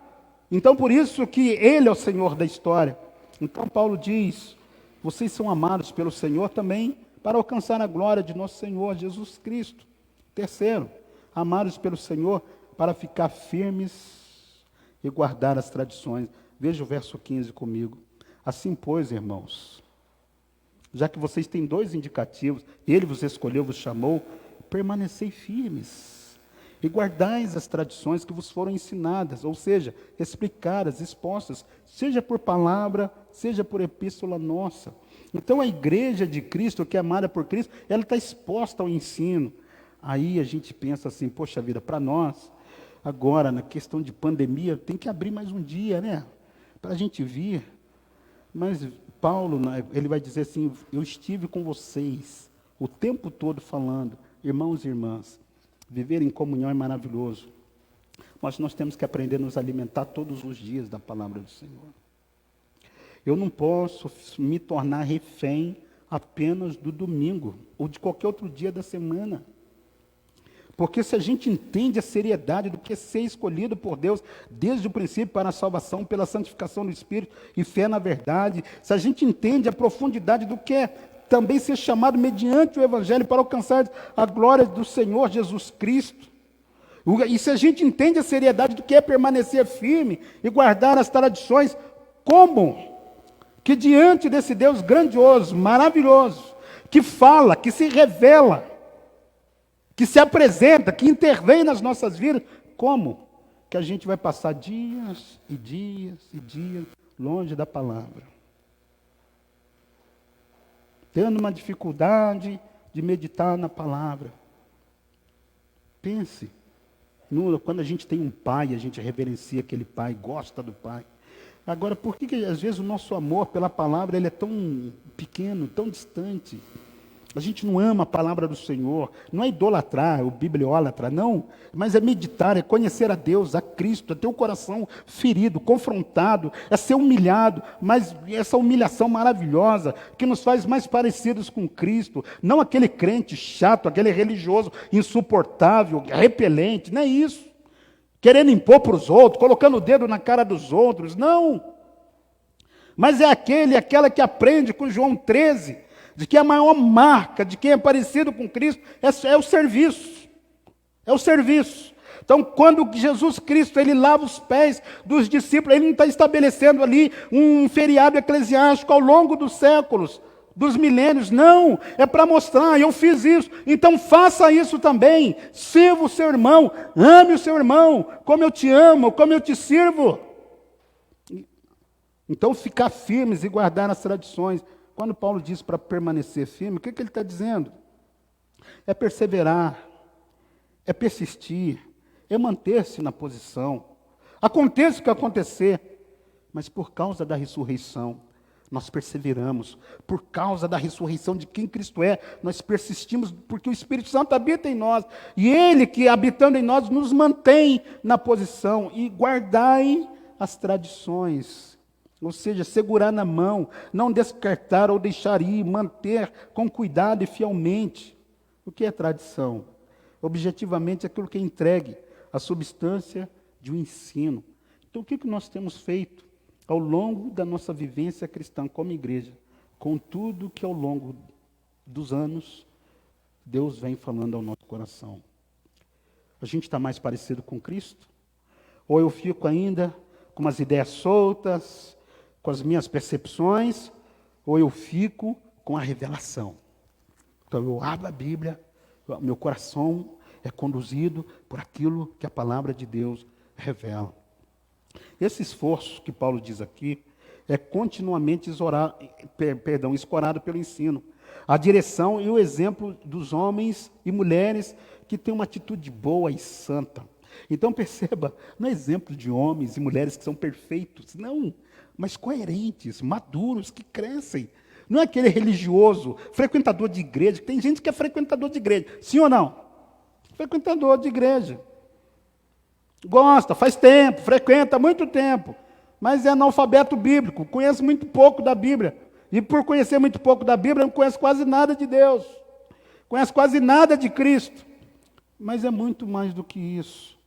Então por isso que Ele é o Senhor da história. Então Paulo diz, vocês são amados pelo Senhor também, para alcançar a glória de nosso Senhor Jesus Cristo. Terceiro, amados pelo Senhor, para ficar firmes e guardar as tradições. Veja o verso 15 comigo. Assim, pois, irmãos, já que vocês têm dois indicativos, Ele vos escolheu, vos chamou, permanecei firmes e guardais as tradições que vos foram ensinadas, ou seja, explicadas, expostas, seja por palavra, seja por epístola nossa. Então a igreja de Cristo, que é amada por Cristo, ela está exposta ao ensino. Aí a gente pensa assim, poxa vida, para nós, agora, na questão de pandemia, tem que abrir mais um dia, né? Para a gente vir. Mas Paulo, ele vai dizer assim, eu estive com vocês o tempo todo falando, irmãos e irmãs, viver em comunhão é maravilhoso. Mas nós temos que aprender a nos alimentar todos os dias da palavra do Senhor. Eu não posso me tornar refém apenas do domingo, ou de qualquer outro dia da semana. Porque se a gente entende a seriedade do que é ser escolhido por Deus, desde o princípio para a salvação, pela santificação do Espírito e fé na verdade, se a gente entende a profundidade do que é também ser chamado mediante o Evangelho para alcançar a glória do Senhor Jesus Cristo, e se a gente entende a seriedade do que é permanecer firme e guardar as tradições, como que diante desse Deus grandioso, maravilhoso, que fala, que se revela, que se apresenta, que intervém nas nossas vidas, como que a gente vai passar dias e dias e dias longe da palavra? Tendo uma dificuldade de meditar na palavra. Pense, quando a gente tem um pai, a gente reverencia aquele pai, gosta do pai. Agora, por que às vezes o nosso amor pela palavra ele é tão pequeno, tão distante? A gente não ama a palavra do Senhor, não é idolatrar, o bibliólatra, não, mas é meditar, é conhecer a Deus, a Cristo, é ter o coração ferido, confrontado, é ser humilhado, mas essa humilhação maravilhosa, que nos faz mais parecidos com Cristo, não aquele crente chato, aquele religioso insuportável, repelente, não é isso, querendo impor para os outros, colocando o dedo na cara dos outros, não, mas é aquela que aprende com João 13, de que a maior marca de quem é parecido com Cristo é o serviço. É o serviço. Então, quando Jesus Cristo ele lava os pés dos discípulos, ele não está estabelecendo ali um feriado eclesiástico ao longo dos séculos, dos milênios. Não, é para mostrar, eu fiz isso, então faça isso também. Sirva o seu irmão, ame o seu irmão, como eu te amo, como eu te sirvo. Então, ficar firmes e guardar as tradições. Quando Paulo diz para permanecer firme, o que ele está dizendo? É perseverar, é persistir, é manter-se na posição. Aconteça o que acontecer, mas por causa da ressurreição, nós perseveramos. Por causa da ressurreição de quem Cristo é, nós persistimos, porque o Espírito Santo habita em nós. E Ele que habitando em nós, nos mantém na posição. E guardai as tradições. Ou seja, segurar na mão, não descartar ou deixar ir, manter com cuidado e fielmente. O que é tradição? Objetivamente, aquilo que é entregue, a substância de um ensino. Então, o que nós temos feito ao longo da nossa vivência cristã como igreja? Com tudo que ao longo dos anos, Deus vem falando ao nosso coração. A gente está mais parecido com Cristo? Ou eu fico ainda com umas ideias soltas, com as minhas percepções, ou eu fico com a revelação? Então eu abro a Bíblia, meu coração é conduzido por aquilo que a palavra de Deus revela. Esse esforço que Paulo diz aqui é continuamente escorado pelo ensino. A direção e o exemplo dos homens e mulheres que têm uma atitude boa e santa. Então perceba, não é exemplo de homens e mulheres que são perfeitos, não, mas coerentes, maduros, que crescem. Não é aquele religioso, frequentador de igreja, tem gente que é frequentador de igreja, sim ou não? Frequentador de igreja. Gosta, faz tempo, frequenta há muito tempo, mas é analfabeto bíblico, conhece muito pouco da Bíblia. E por conhecer muito pouco da Bíblia, não conhece quase nada de Deus, conhece quase nada de Cristo. Mas é muito mais do que isso.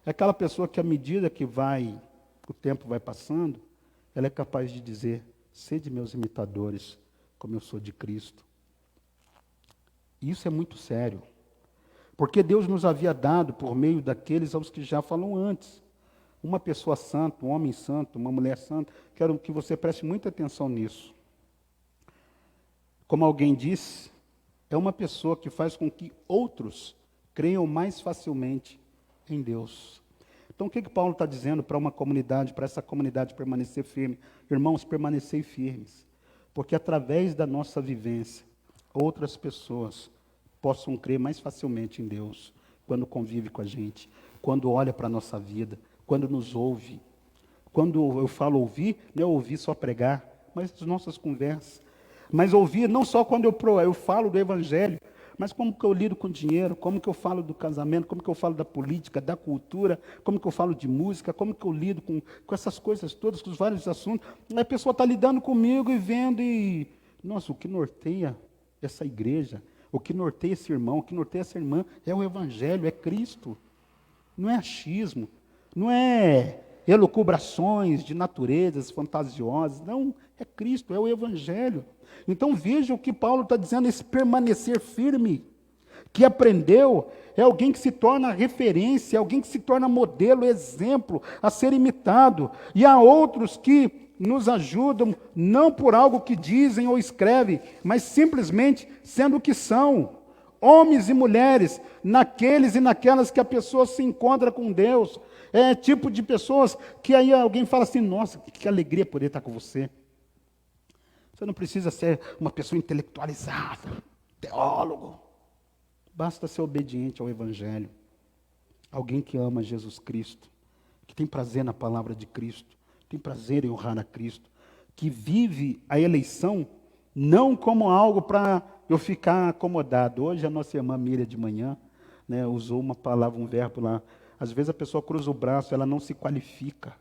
É aquela pessoa que, à medida que o tempo vai passando, ela é capaz de dizer: sede meus imitadores, como eu sou de Cristo. E isso é muito sério. Porque Deus nos havia dado, por meio daqueles aos que já falam antes, uma pessoa santa, um homem santo, uma mulher santa. Quero que você preste muita atenção nisso. Como alguém disse, é uma pessoa que faz com que outros creiam mais facilmente em Deus. Então, o que Paulo está dizendo para uma comunidade, para essa comunidade permanecer firme? Irmãos, permanecei firmes, porque através da nossa vivência, outras pessoas possam crer mais facilmente em Deus, quando convive com a gente, quando olha para a nossa vida, quando nos ouve. Quando eu falo ouvir, não é ouvir só pregar, mas as nossas conversas. Mas ouvir não só quando eu falo do Evangelho, mas como que eu lido com dinheiro, como que eu falo do casamento, como que eu falo da política, da cultura, como que eu falo de música, como que eu lido com essas coisas todas, com os vários assuntos. A pessoa está lidando comigo e vendo, e nossa, o que norteia essa igreja, o que norteia esse irmão, o que norteia essa irmã é o Evangelho, é Cristo. Não é achismo, não é elucubrações de naturezas fantasiosas, não, é Cristo, é o Evangelho. Então veja o que Paulo está dizendo, esse permanecer firme, que aprendeu, é alguém que se torna referência, é alguém que se torna modelo, exemplo, a ser imitado. E há outros que nos ajudam, não por algo que dizem ou escrevem, mas simplesmente sendo o que são. Homens e mulheres, naqueles e naquelas que a pessoa se encontra com Deus. É tipo de pessoas que aí alguém fala assim: nossa, que alegria poder estar com você. Você não precisa ser uma pessoa intelectualizada, teólogo. Basta ser obediente ao Evangelho. Alguém que ama Jesus Cristo, que tem prazer na palavra de Cristo, tem prazer em honrar a Cristo, que vive a eleição não como algo para eu ficar acomodado. Hoje a nossa irmã Miriam de manhã, né, usou uma palavra, um verbo lá. Às vezes a pessoa cruza o braço, ela não se qualifica.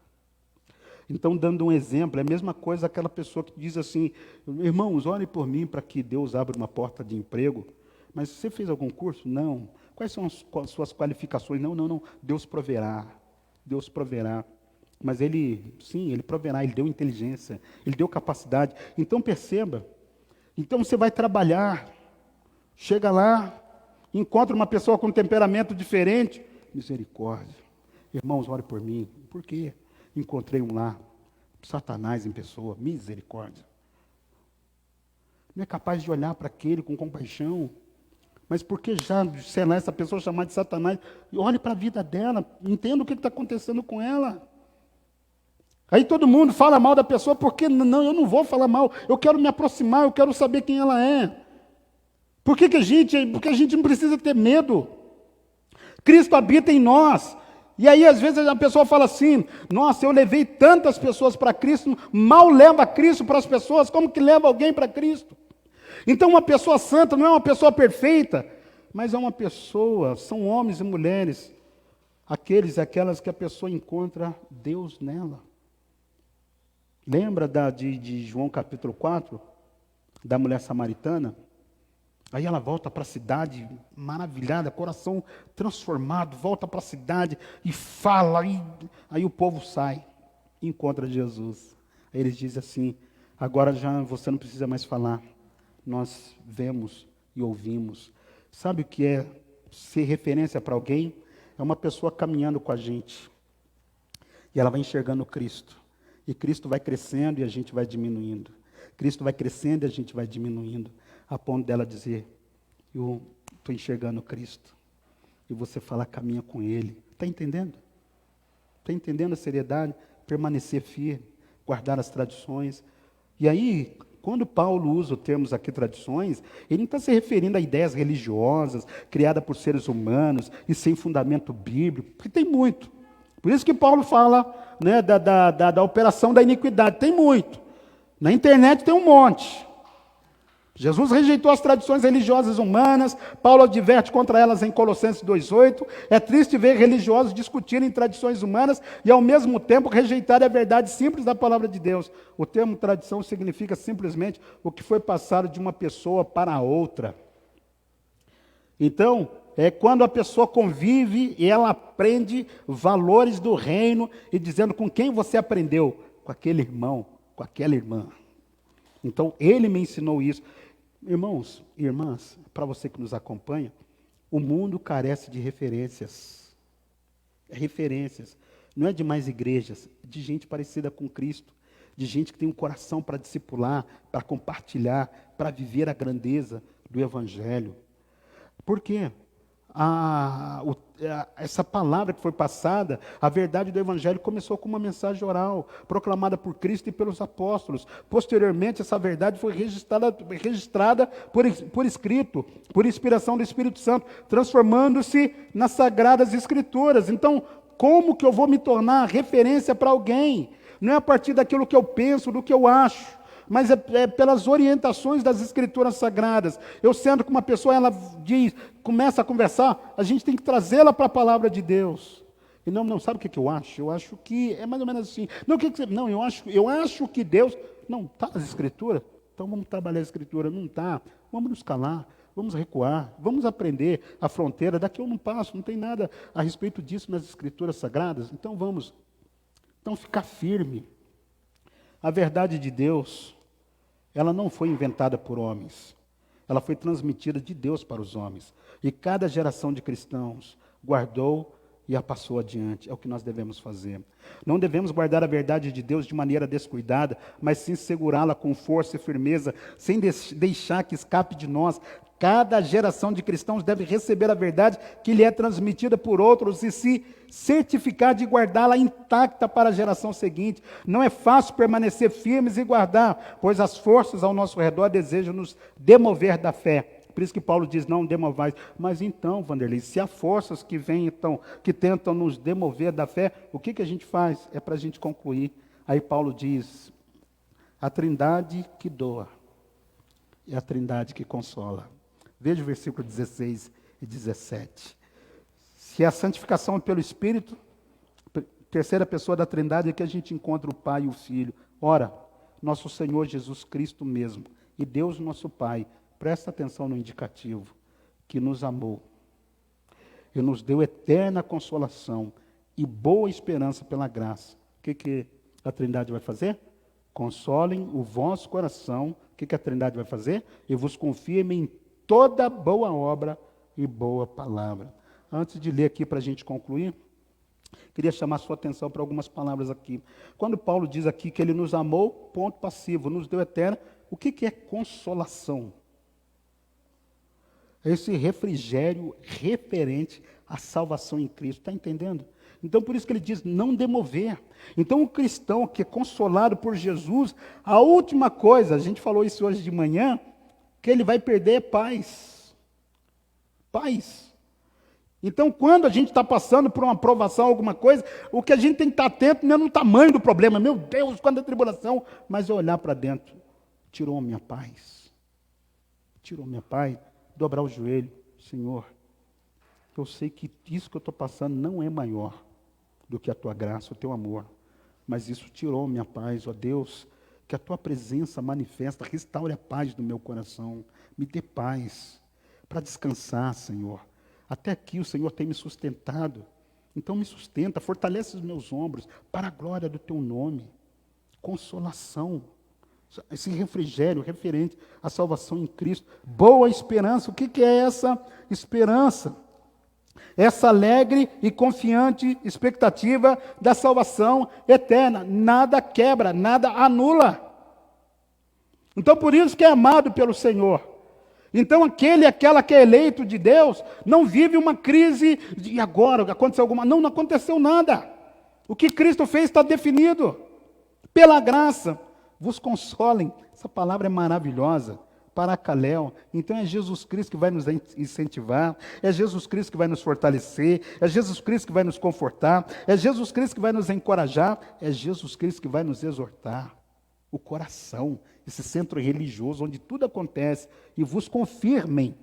Então, dando um exemplo, é a mesma coisa aquela pessoa que diz assim: irmãos, orem por mim para que Deus abra uma porta de emprego. Mas você fez algum curso? Não. Quais são as suas qualificações? Não. Deus proverá. Deus proverá. Mas Ele, sim, Ele proverá. Ele deu inteligência, Ele deu capacidade. Então, perceba. Então, você vai trabalhar. Chega lá, encontra uma pessoa com temperamento diferente. misericórdia. Irmãos, ore por mim. Por quê? Encontrei um lá, Satanás em pessoa, misericórdia. Não é capaz de olhar para aquele com compaixão. Mas por que já, sei lá, essa pessoa chamar de Satanás? Olhe para a vida dela, entenda o que está acontecendo com ela. Aí todo mundo fala mal da pessoa, porque não, eu não vou falar mal, eu quero me aproximar, eu quero saber quem ela é. Porque a gente não precisa ter medo. Cristo habita em nós. E aí, às vezes, a pessoa fala assim, nossa, eu levei tantas pessoas para Cristo, mal leva Cristo para as pessoas, como que leva alguém para Cristo? Então, uma pessoa santa não é uma pessoa perfeita, mas é uma pessoa, são homens e mulheres, aqueles e aquelas que a pessoa encontra Deus nela. Lembra de João capítulo 4, da mulher samaritana? Aí ela volta para a cidade, maravilhada, coração transformado, volta para a cidade e fala, aí o povo sai, encontra Jesus. Aí eles dizem assim, agora já você não precisa mais falar, nós vemos e ouvimos. Sabe o que é ser referência para alguém? É uma pessoa caminhando com a gente, e ela vai enxergando Cristo. E Cristo vai crescendo e a gente vai diminuindo. Cristo vai crescendo e a gente vai diminuindo. A ponto dela dizer, eu estou enxergando Cristo. E você fala, caminha com Ele. Está entendendo? Está entendendo a seriedade? Permanecer firme, guardar as tradições. E aí, quando Paulo usa os termos aqui, tradições, ele não está se referindo a ideias religiosas, criadas por seres humanos e sem fundamento bíblico, porque tem muito. Por isso que Paulo fala, né, da operação da iniquidade. Tem muito. Na internet tem um monte. Jesus rejeitou as tradições religiosas humanas. Paulo adverte contra elas em Colossenses 2,8. É triste ver religiosos discutirem tradições humanas e, ao mesmo tempo, rejeitarem a verdade simples da palavra de Deus. O termo tradição significa simplesmente o que foi passado de uma pessoa para a outra. Então, é quando a pessoa convive e ela aprende valores do reino e dizendo com quem você aprendeu? Com aquele irmão, com aquela irmã. Então, ele me ensinou isso. Irmãos e irmãs, para você que nos acompanha, o mundo carece de referências. Referências. Não é de mais igrejas, é de gente parecida com Cristo, de gente que tem um coração para discipular, para compartilhar, para viver a grandeza do Evangelho. Por quê? Essa palavra que foi passada, a verdade do Evangelho começou com uma mensagem oral, proclamada por Cristo e pelos apóstolos. Posteriormente, essa verdade foi registrada por escrito, por inspiração do Espírito Santo, transformando-se nas Sagradas Escrituras. Então, como que eu vou me tornar referência para alguém? Não é a partir daquilo que eu penso, do que eu acho, mas é pelas orientações das Escrituras Sagradas. Eu sendo com uma pessoa, ela começa a conversar, a gente tem que trazê-la para a palavra de Deus. E não, sabe o que eu acho? Eu acho que é mais ou menos assim. Não, eu acho que Deus... Não, está nas Escrituras? Então vamos trabalhar a Escritura. Não está, vamos nos calar, vamos recuar, vamos aprender a fronteira. Daqui eu não passo, não tem nada a respeito disso nas Escrituras Sagradas. Então vamos ficar firme. A verdade de Deus, ela não foi inventada por homens. Ela foi transmitida de Deus para os homens. E cada geração de cristãos guardou e a passou adiante. É o que nós devemos fazer. Não devemos guardar a verdade de Deus de maneira descuidada, mas sim segurá-la com força e firmeza, sem deixar que escape de nós. Cada geração de cristãos deve receber a verdade que lhe é transmitida por outros e se certificar de guardá-la intacta para a geração seguinte. Não é fácil permanecer firmes e guardar, pois as forças ao nosso redor desejam nos demover da fé. Por isso que Paulo diz, não demovais. Mas então, Vanderlei, se há forças que vêm, então, que tentam nos demover da fé, o que a gente faz? É para a gente concluir. Aí Paulo diz, a Trindade que doa é a Trindade que consola. Veja o versículo 16 e 17. Se a santificação é pelo Espírito, terceira pessoa da Trindade é que a gente encontra o Pai e o Filho. Ora, nosso Senhor Jesus Cristo mesmo, e Deus nosso Pai, presta atenção no indicativo, que nos amou e nos deu eterna consolação e boa esperança pela graça. O que a Trindade vai fazer? Consolem o vosso coração. O que a Trindade vai fazer? E vos confirme em toda boa obra e boa palavra. antes de ler aqui para a gente concluir, queria chamar a sua atenção para algumas palavras aqui. Quando Paulo diz aqui que ele nos amou, ponto passivo, nos deu eterna, o que é consolação? Esse refrigério referente à salvação em Cristo, está entendendo? Então, por isso que ele diz, não demover. Então, o cristão que é consolado por Jesus, a última coisa, a gente falou isso hoje de manhã, que ele vai perder é paz. Paz. Então, quando a gente está passando por uma provação, alguma coisa, o que a gente tem que estar atento não é no tamanho do problema, meu Deus, quanta tribulação, mas é olhar para dentro. Tirou a minha paz. Tirou a minha paz. Dobrar o joelho. Senhor, eu sei que isso que eu estou passando não é maior do que a tua graça, o teu amor. Mas isso tirou a minha paz, ó Deus, que a tua presença manifesta, restaure a paz do meu coração. Me dê paz para descansar, Senhor. Até aqui o Senhor tem me sustentado. Então me sustenta, fortalece os meus ombros, para a glória do teu nome. Consolação. Esse refrigério referente à salvação em Cristo. Boa esperança. O que é essa esperança? Essa alegre e confiante expectativa da salvação eterna. Nada quebra, nada anula. Então, por isso que é amado pelo Senhor. Então, aquela que é eleito de Deus, não vive uma crise de e agora, aconteceu alguma... Não aconteceu nada. O que Cristo fez está definido. Pela graça. Vos consolem, essa palavra é maravilhosa, paracaléu, então é Jesus Cristo que vai nos incentivar, é Jesus Cristo que vai nos fortalecer, é Jesus Cristo que vai nos confortar, é Jesus Cristo que vai nos encorajar, é Jesus Cristo que vai nos exortar. O coração, esse centro religioso onde tudo acontece, e vos confirmem.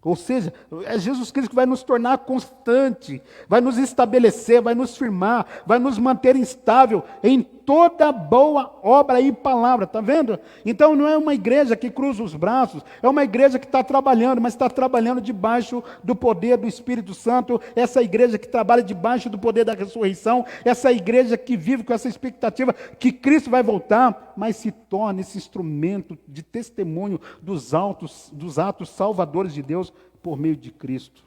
Ou seja, é Jesus Cristo que vai nos tornar constante, vai nos estabelecer, vai nos firmar, vai nos manter instável em toda boa obra e palavra, está vendo? Então não é uma igreja que cruza os braços, é uma igreja que está trabalhando, mas está trabalhando debaixo do poder do Espírito Santo, essa igreja que trabalha debaixo do poder da ressurreição, essa igreja que vive com essa expectativa que Cristo vai voltar, mas se torna esse instrumento de testemunho dos atos salvadores de Deus por meio de Cristo.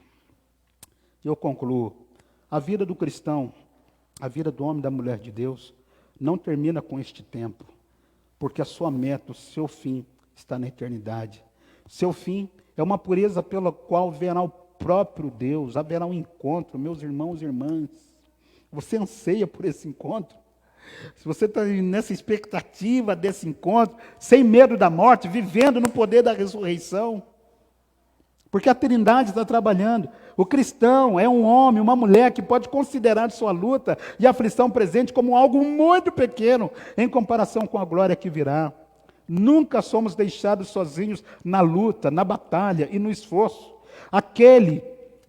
Eu concluo, a vida do cristão, a vida do homem e da mulher de Deus, não termina com este tempo, porque a sua meta, o seu fim, está na eternidade. Seu fim é uma pureza pela qual verá o próprio Deus, haverá um encontro, meus irmãos e irmãs. Você anseia por esse encontro? Se você está nessa expectativa desse encontro, sem medo da morte, vivendo no poder da ressurreição, porque a Trindade está trabalhando. O cristão é um homem, uma mulher que pode considerar sua luta e aflição presente como algo muito pequeno em comparação com a glória que virá. Nunca somos deixados sozinhos na luta, na batalha e no esforço. Aquele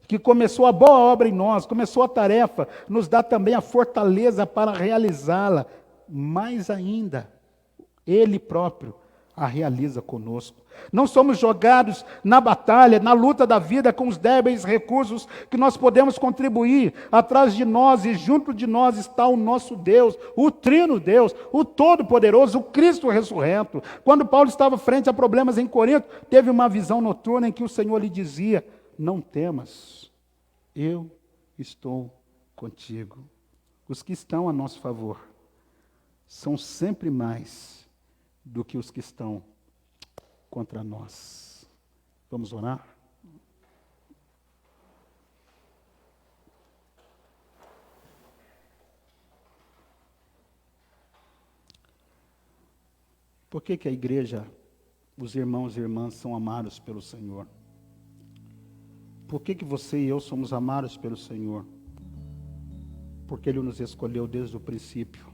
que começou a boa obra em nós, começou a tarefa, nos dá também a fortaleza para realizá-la. Mais ainda, Ele próprio a realiza conosco. Não somos jogados na batalha, na luta da vida com os débeis recursos que nós podemos contribuir. Atrás de nós e junto de nós está o nosso Deus, o Trino Deus, o Todo-Poderoso, o Cristo ressurreto. Quando Paulo estava frente a problemas em Corinto, teve uma visão noturna em que o Senhor lhe dizia: não temas, eu estou contigo. Os que estão a nosso favor são sempre mais do que os que estão contra nós. Vamos orar? Por que a igreja, os irmãos e irmãs são amados pelo Senhor? Por que você e eu somos amados pelo Senhor? Porque Ele nos escolheu desde o princípio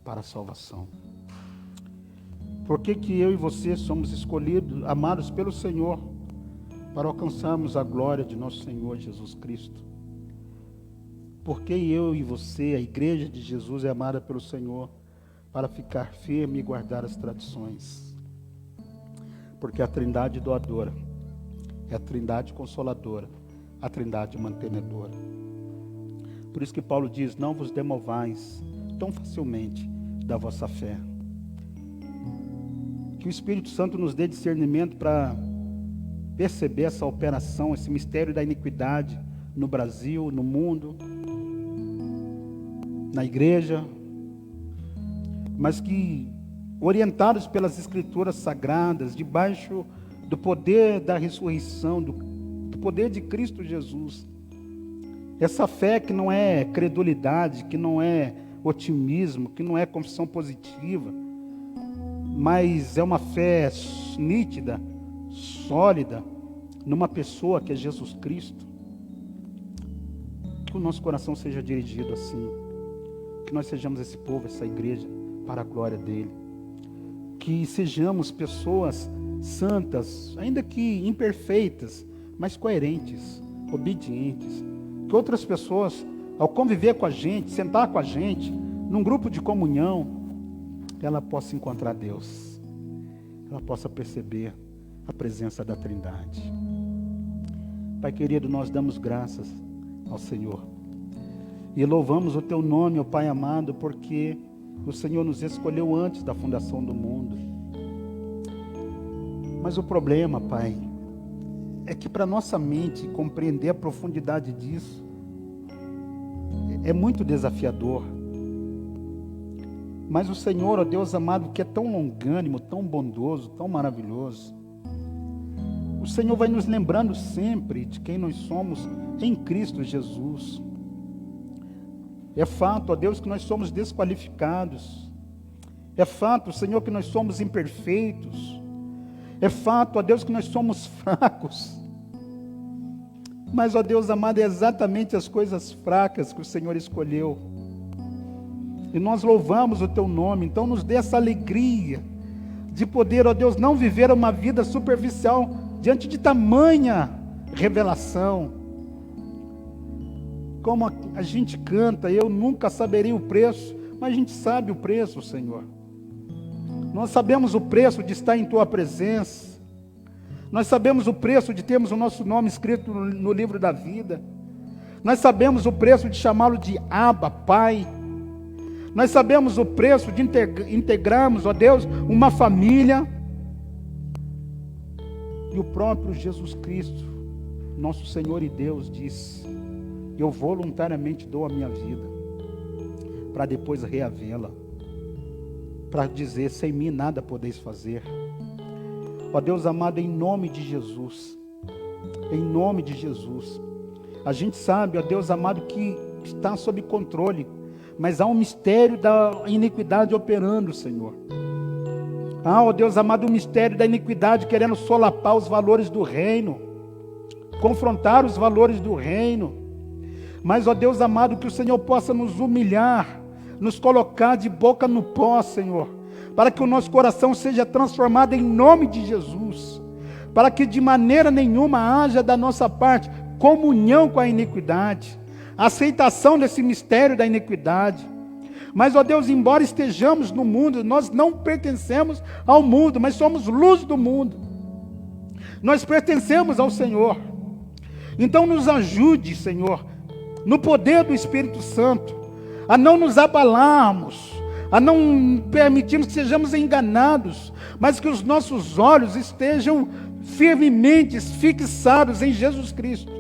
para a salvação. Por que eu e você somos escolhidos, amados pelo Senhor, para alcançarmos a glória de nosso Senhor Jesus Cristo? Por que eu e você, a igreja de Jesus, é amada pelo Senhor, para ficar firme e guardar as tradições? Porque a Trindade doadora é a Trindade consoladora, a Trindade mantenedora. Por isso que Paulo diz: não vos demovais tão facilmente da vossa fé. Que o Espírito Santo nos dê discernimento para perceber essa operação, esse mistério da iniquidade no Brasil, no mundo, na igreja, mas que, orientados pelas Escrituras Sagradas, debaixo do poder da ressurreição, do poder de Cristo Jesus, essa fé que não é credulidade, que não é otimismo, que não é confissão positiva, mas é uma fé nítida, sólida, numa pessoa que é Jesus Cristo. Que o nosso coração seja dirigido assim, que nós sejamos esse povo, essa igreja, para a glória dele, que sejamos pessoas santas, ainda que imperfeitas, mas coerentes, obedientes, que outras pessoas, ao conviver com a gente, sentar com a gente, num grupo de comunhão, ela possa encontrar Deus, ela possa perceber a presença da Trindade. Pai querido, nós damos graças ao Senhor e louvamos o Teu nome, ó Pai amado, porque o Senhor nos escolheu antes da fundação do mundo. Mas o problema, Pai, é que para nossa mente compreender a profundidade disso é muito desafiador. Mas o Senhor, ó Deus amado, que é tão longânimo, tão bondoso, tão maravilhoso, o Senhor vai nos lembrando sempre de quem nós somos em Cristo Jesus. É fato, ó Deus, que nós somos desqualificados. É fato, Senhor, que nós somos imperfeitos. É fato, ó Deus, que nós somos fracos. Mas, ó Deus amado, é exatamente as coisas fracas que o Senhor escolheu. E nós louvamos o Teu nome. Então nos dê essa alegria de poder, ó Deus, não viver uma vida superficial diante de tamanha revelação. Como a gente canta, eu nunca saberia o preço, mas a gente sabe o preço, Senhor. Nós sabemos o preço de estar em Tua presença. Nós sabemos o preço de termos o nosso nome escrito no livro da vida. Nós sabemos o preço de chamá-lo de Abba, Pai. Nós sabemos o preço de integrarmos, ó Deus, uma família. E o próprio Jesus Cristo, nosso Senhor e Deus, disse: eu voluntariamente dou a minha vida, para depois reavê-la, para dizer, sem mim nada podeis fazer. Ó Deus amado, em nome de Jesus, a gente sabe, ó Deus amado, que está sob controle, mas há um mistério da iniquidade operando, Senhor. Há, ó Deus amado, um mistério da iniquidade querendo solapar os valores do reino, confrontar os valores do reino. Mas, ó Deus amado, que o Senhor possa nos humilhar, nos colocar de boca no pó, Senhor, para que o nosso coração seja transformado em nome de Jesus, para que de maneira nenhuma haja da nossa parte comunhão com a iniquidade, aceitação desse mistério da iniquidade. Mas, ó Deus, embora estejamos no mundo, nós não pertencemos ao mundo, mas somos luz do mundo. Nós pertencemos ao Senhor. Então nos ajude, Senhor, no poder do Espírito Santo, a não nos abalarmos, a não permitirmos que sejamos enganados, mas que os nossos olhos estejam firmemente fixados em Jesus Cristo,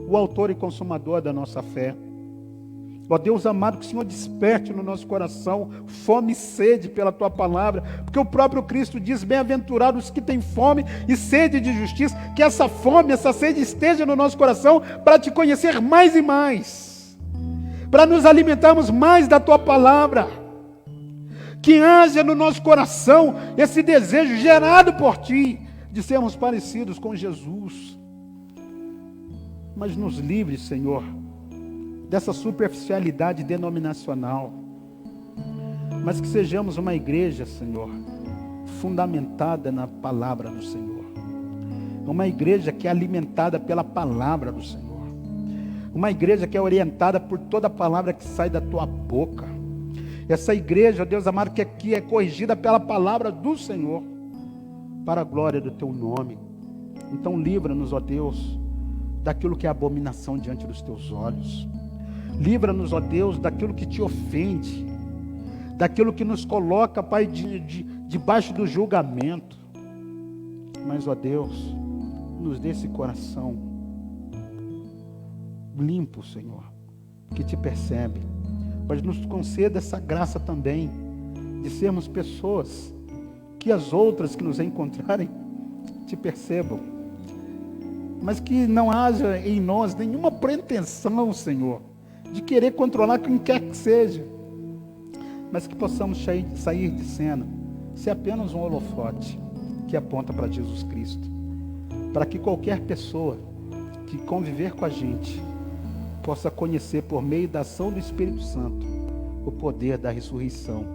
o autor e consumador da nossa fé. Ó Deus amado, que o Senhor desperte no nosso coração fome e sede pela Tua palavra, porque o próprio Cristo diz: bem-aventurados os que têm fome e sede de justiça, que essa fome, essa sede esteja no nosso coração para Te conhecer mais e mais, para nos alimentarmos mais da Tua palavra, que haja no nosso coração esse desejo gerado por Ti, de sermos parecidos com Jesus. Mas nos livre, Senhor, dessa superficialidade denominacional, mas que sejamos uma igreja, Senhor, fundamentada na palavra do Senhor, uma igreja que é alimentada pela palavra do Senhor, uma igreja que é orientada por toda a palavra que sai da Tua boca, essa igreja, ó Deus amado, que é corrigida pela palavra do Senhor, para a glória do Teu nome. Então livra-nos, ó Deus, daquilo que é abominação diante dos Teus olhos. Livra-nos, ó Deus, daquilo que Te ofende, daquilo que nos coloca, Pai, debaixo do julgamento. Mas, ó Deus, nos dê esse coração limpo, Senhor, que te percebe. Mas nos conceda essa graça também de sermos pessoas que as outras que nos encontrarem te percebam. Mas que não haja em nós nenhuma pretensão, Senhor, de querer controlar quem quer que seja. Mas que possamos sair de cena, ser apenas um holofote que aponta para Jesus Cristo. Para que qualquer pessoa que conviver com a gente possa conhecer por meio da ação do Espírito Santo o poder da ressurreição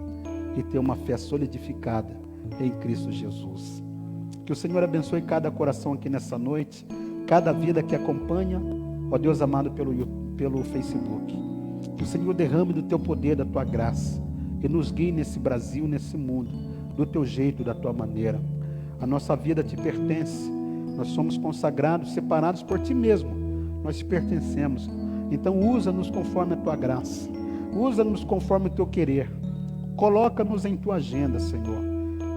e ter uma fé solidificada em Cristo Jesus. Que o Senhor abençoe cada coração aqui nessa noite, cada vida que acompanha, ó Deus amado, pelo Facebook. Que o Senhor derrame do teu poder, da tua graça, e nos guie nesse Brasil, nesse mundo, do teu jeito, da tua maneira. A nossa vida te pertence, nós somos consagrados, separados por ti mesmo, nós te pertencemos. Então usa-nos conforme a tua graça, usa-nos conforme o teu querer, coloca-nos em tua agenda, Senhor,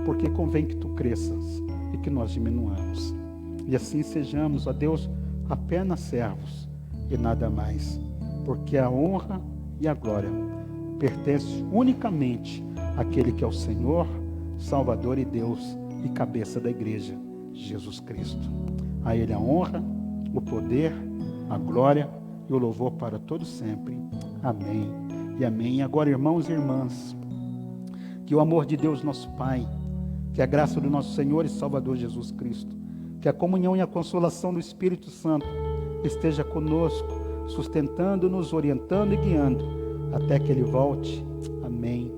porque convém que tu cresças e que nós diminuamos. E assim sejamos, ó Deus, apenas servos e nada mais, porque a honra e a glória pertence unicamente àquele que é o Senhor, Salvador e Deus e cabeça da igreja, Jesus Cristo. A Ele a honra, o poder, a glória e o louvor para todos sempre. Amém e amém. E agora, irmãos e irmãs, que o amor de Deus nosso Pai, que a graça do nosso Senhor e Salvador Jesus Cristo, que a comunhão e a consolação do Espírito Santo esteja conosco, sustentando-nos, orientando e guiando, até que Ele volte. Amém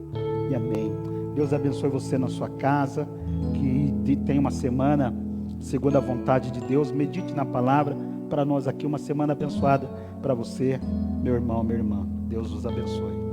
e amém. Deus abençoe você na sua casa, que tenha uma semana segundo a vontade de Deus. Medite na palavra. Para nós aqui, uma semana abençoada para você, meu irmão, minha irmã. Deus os abençoe.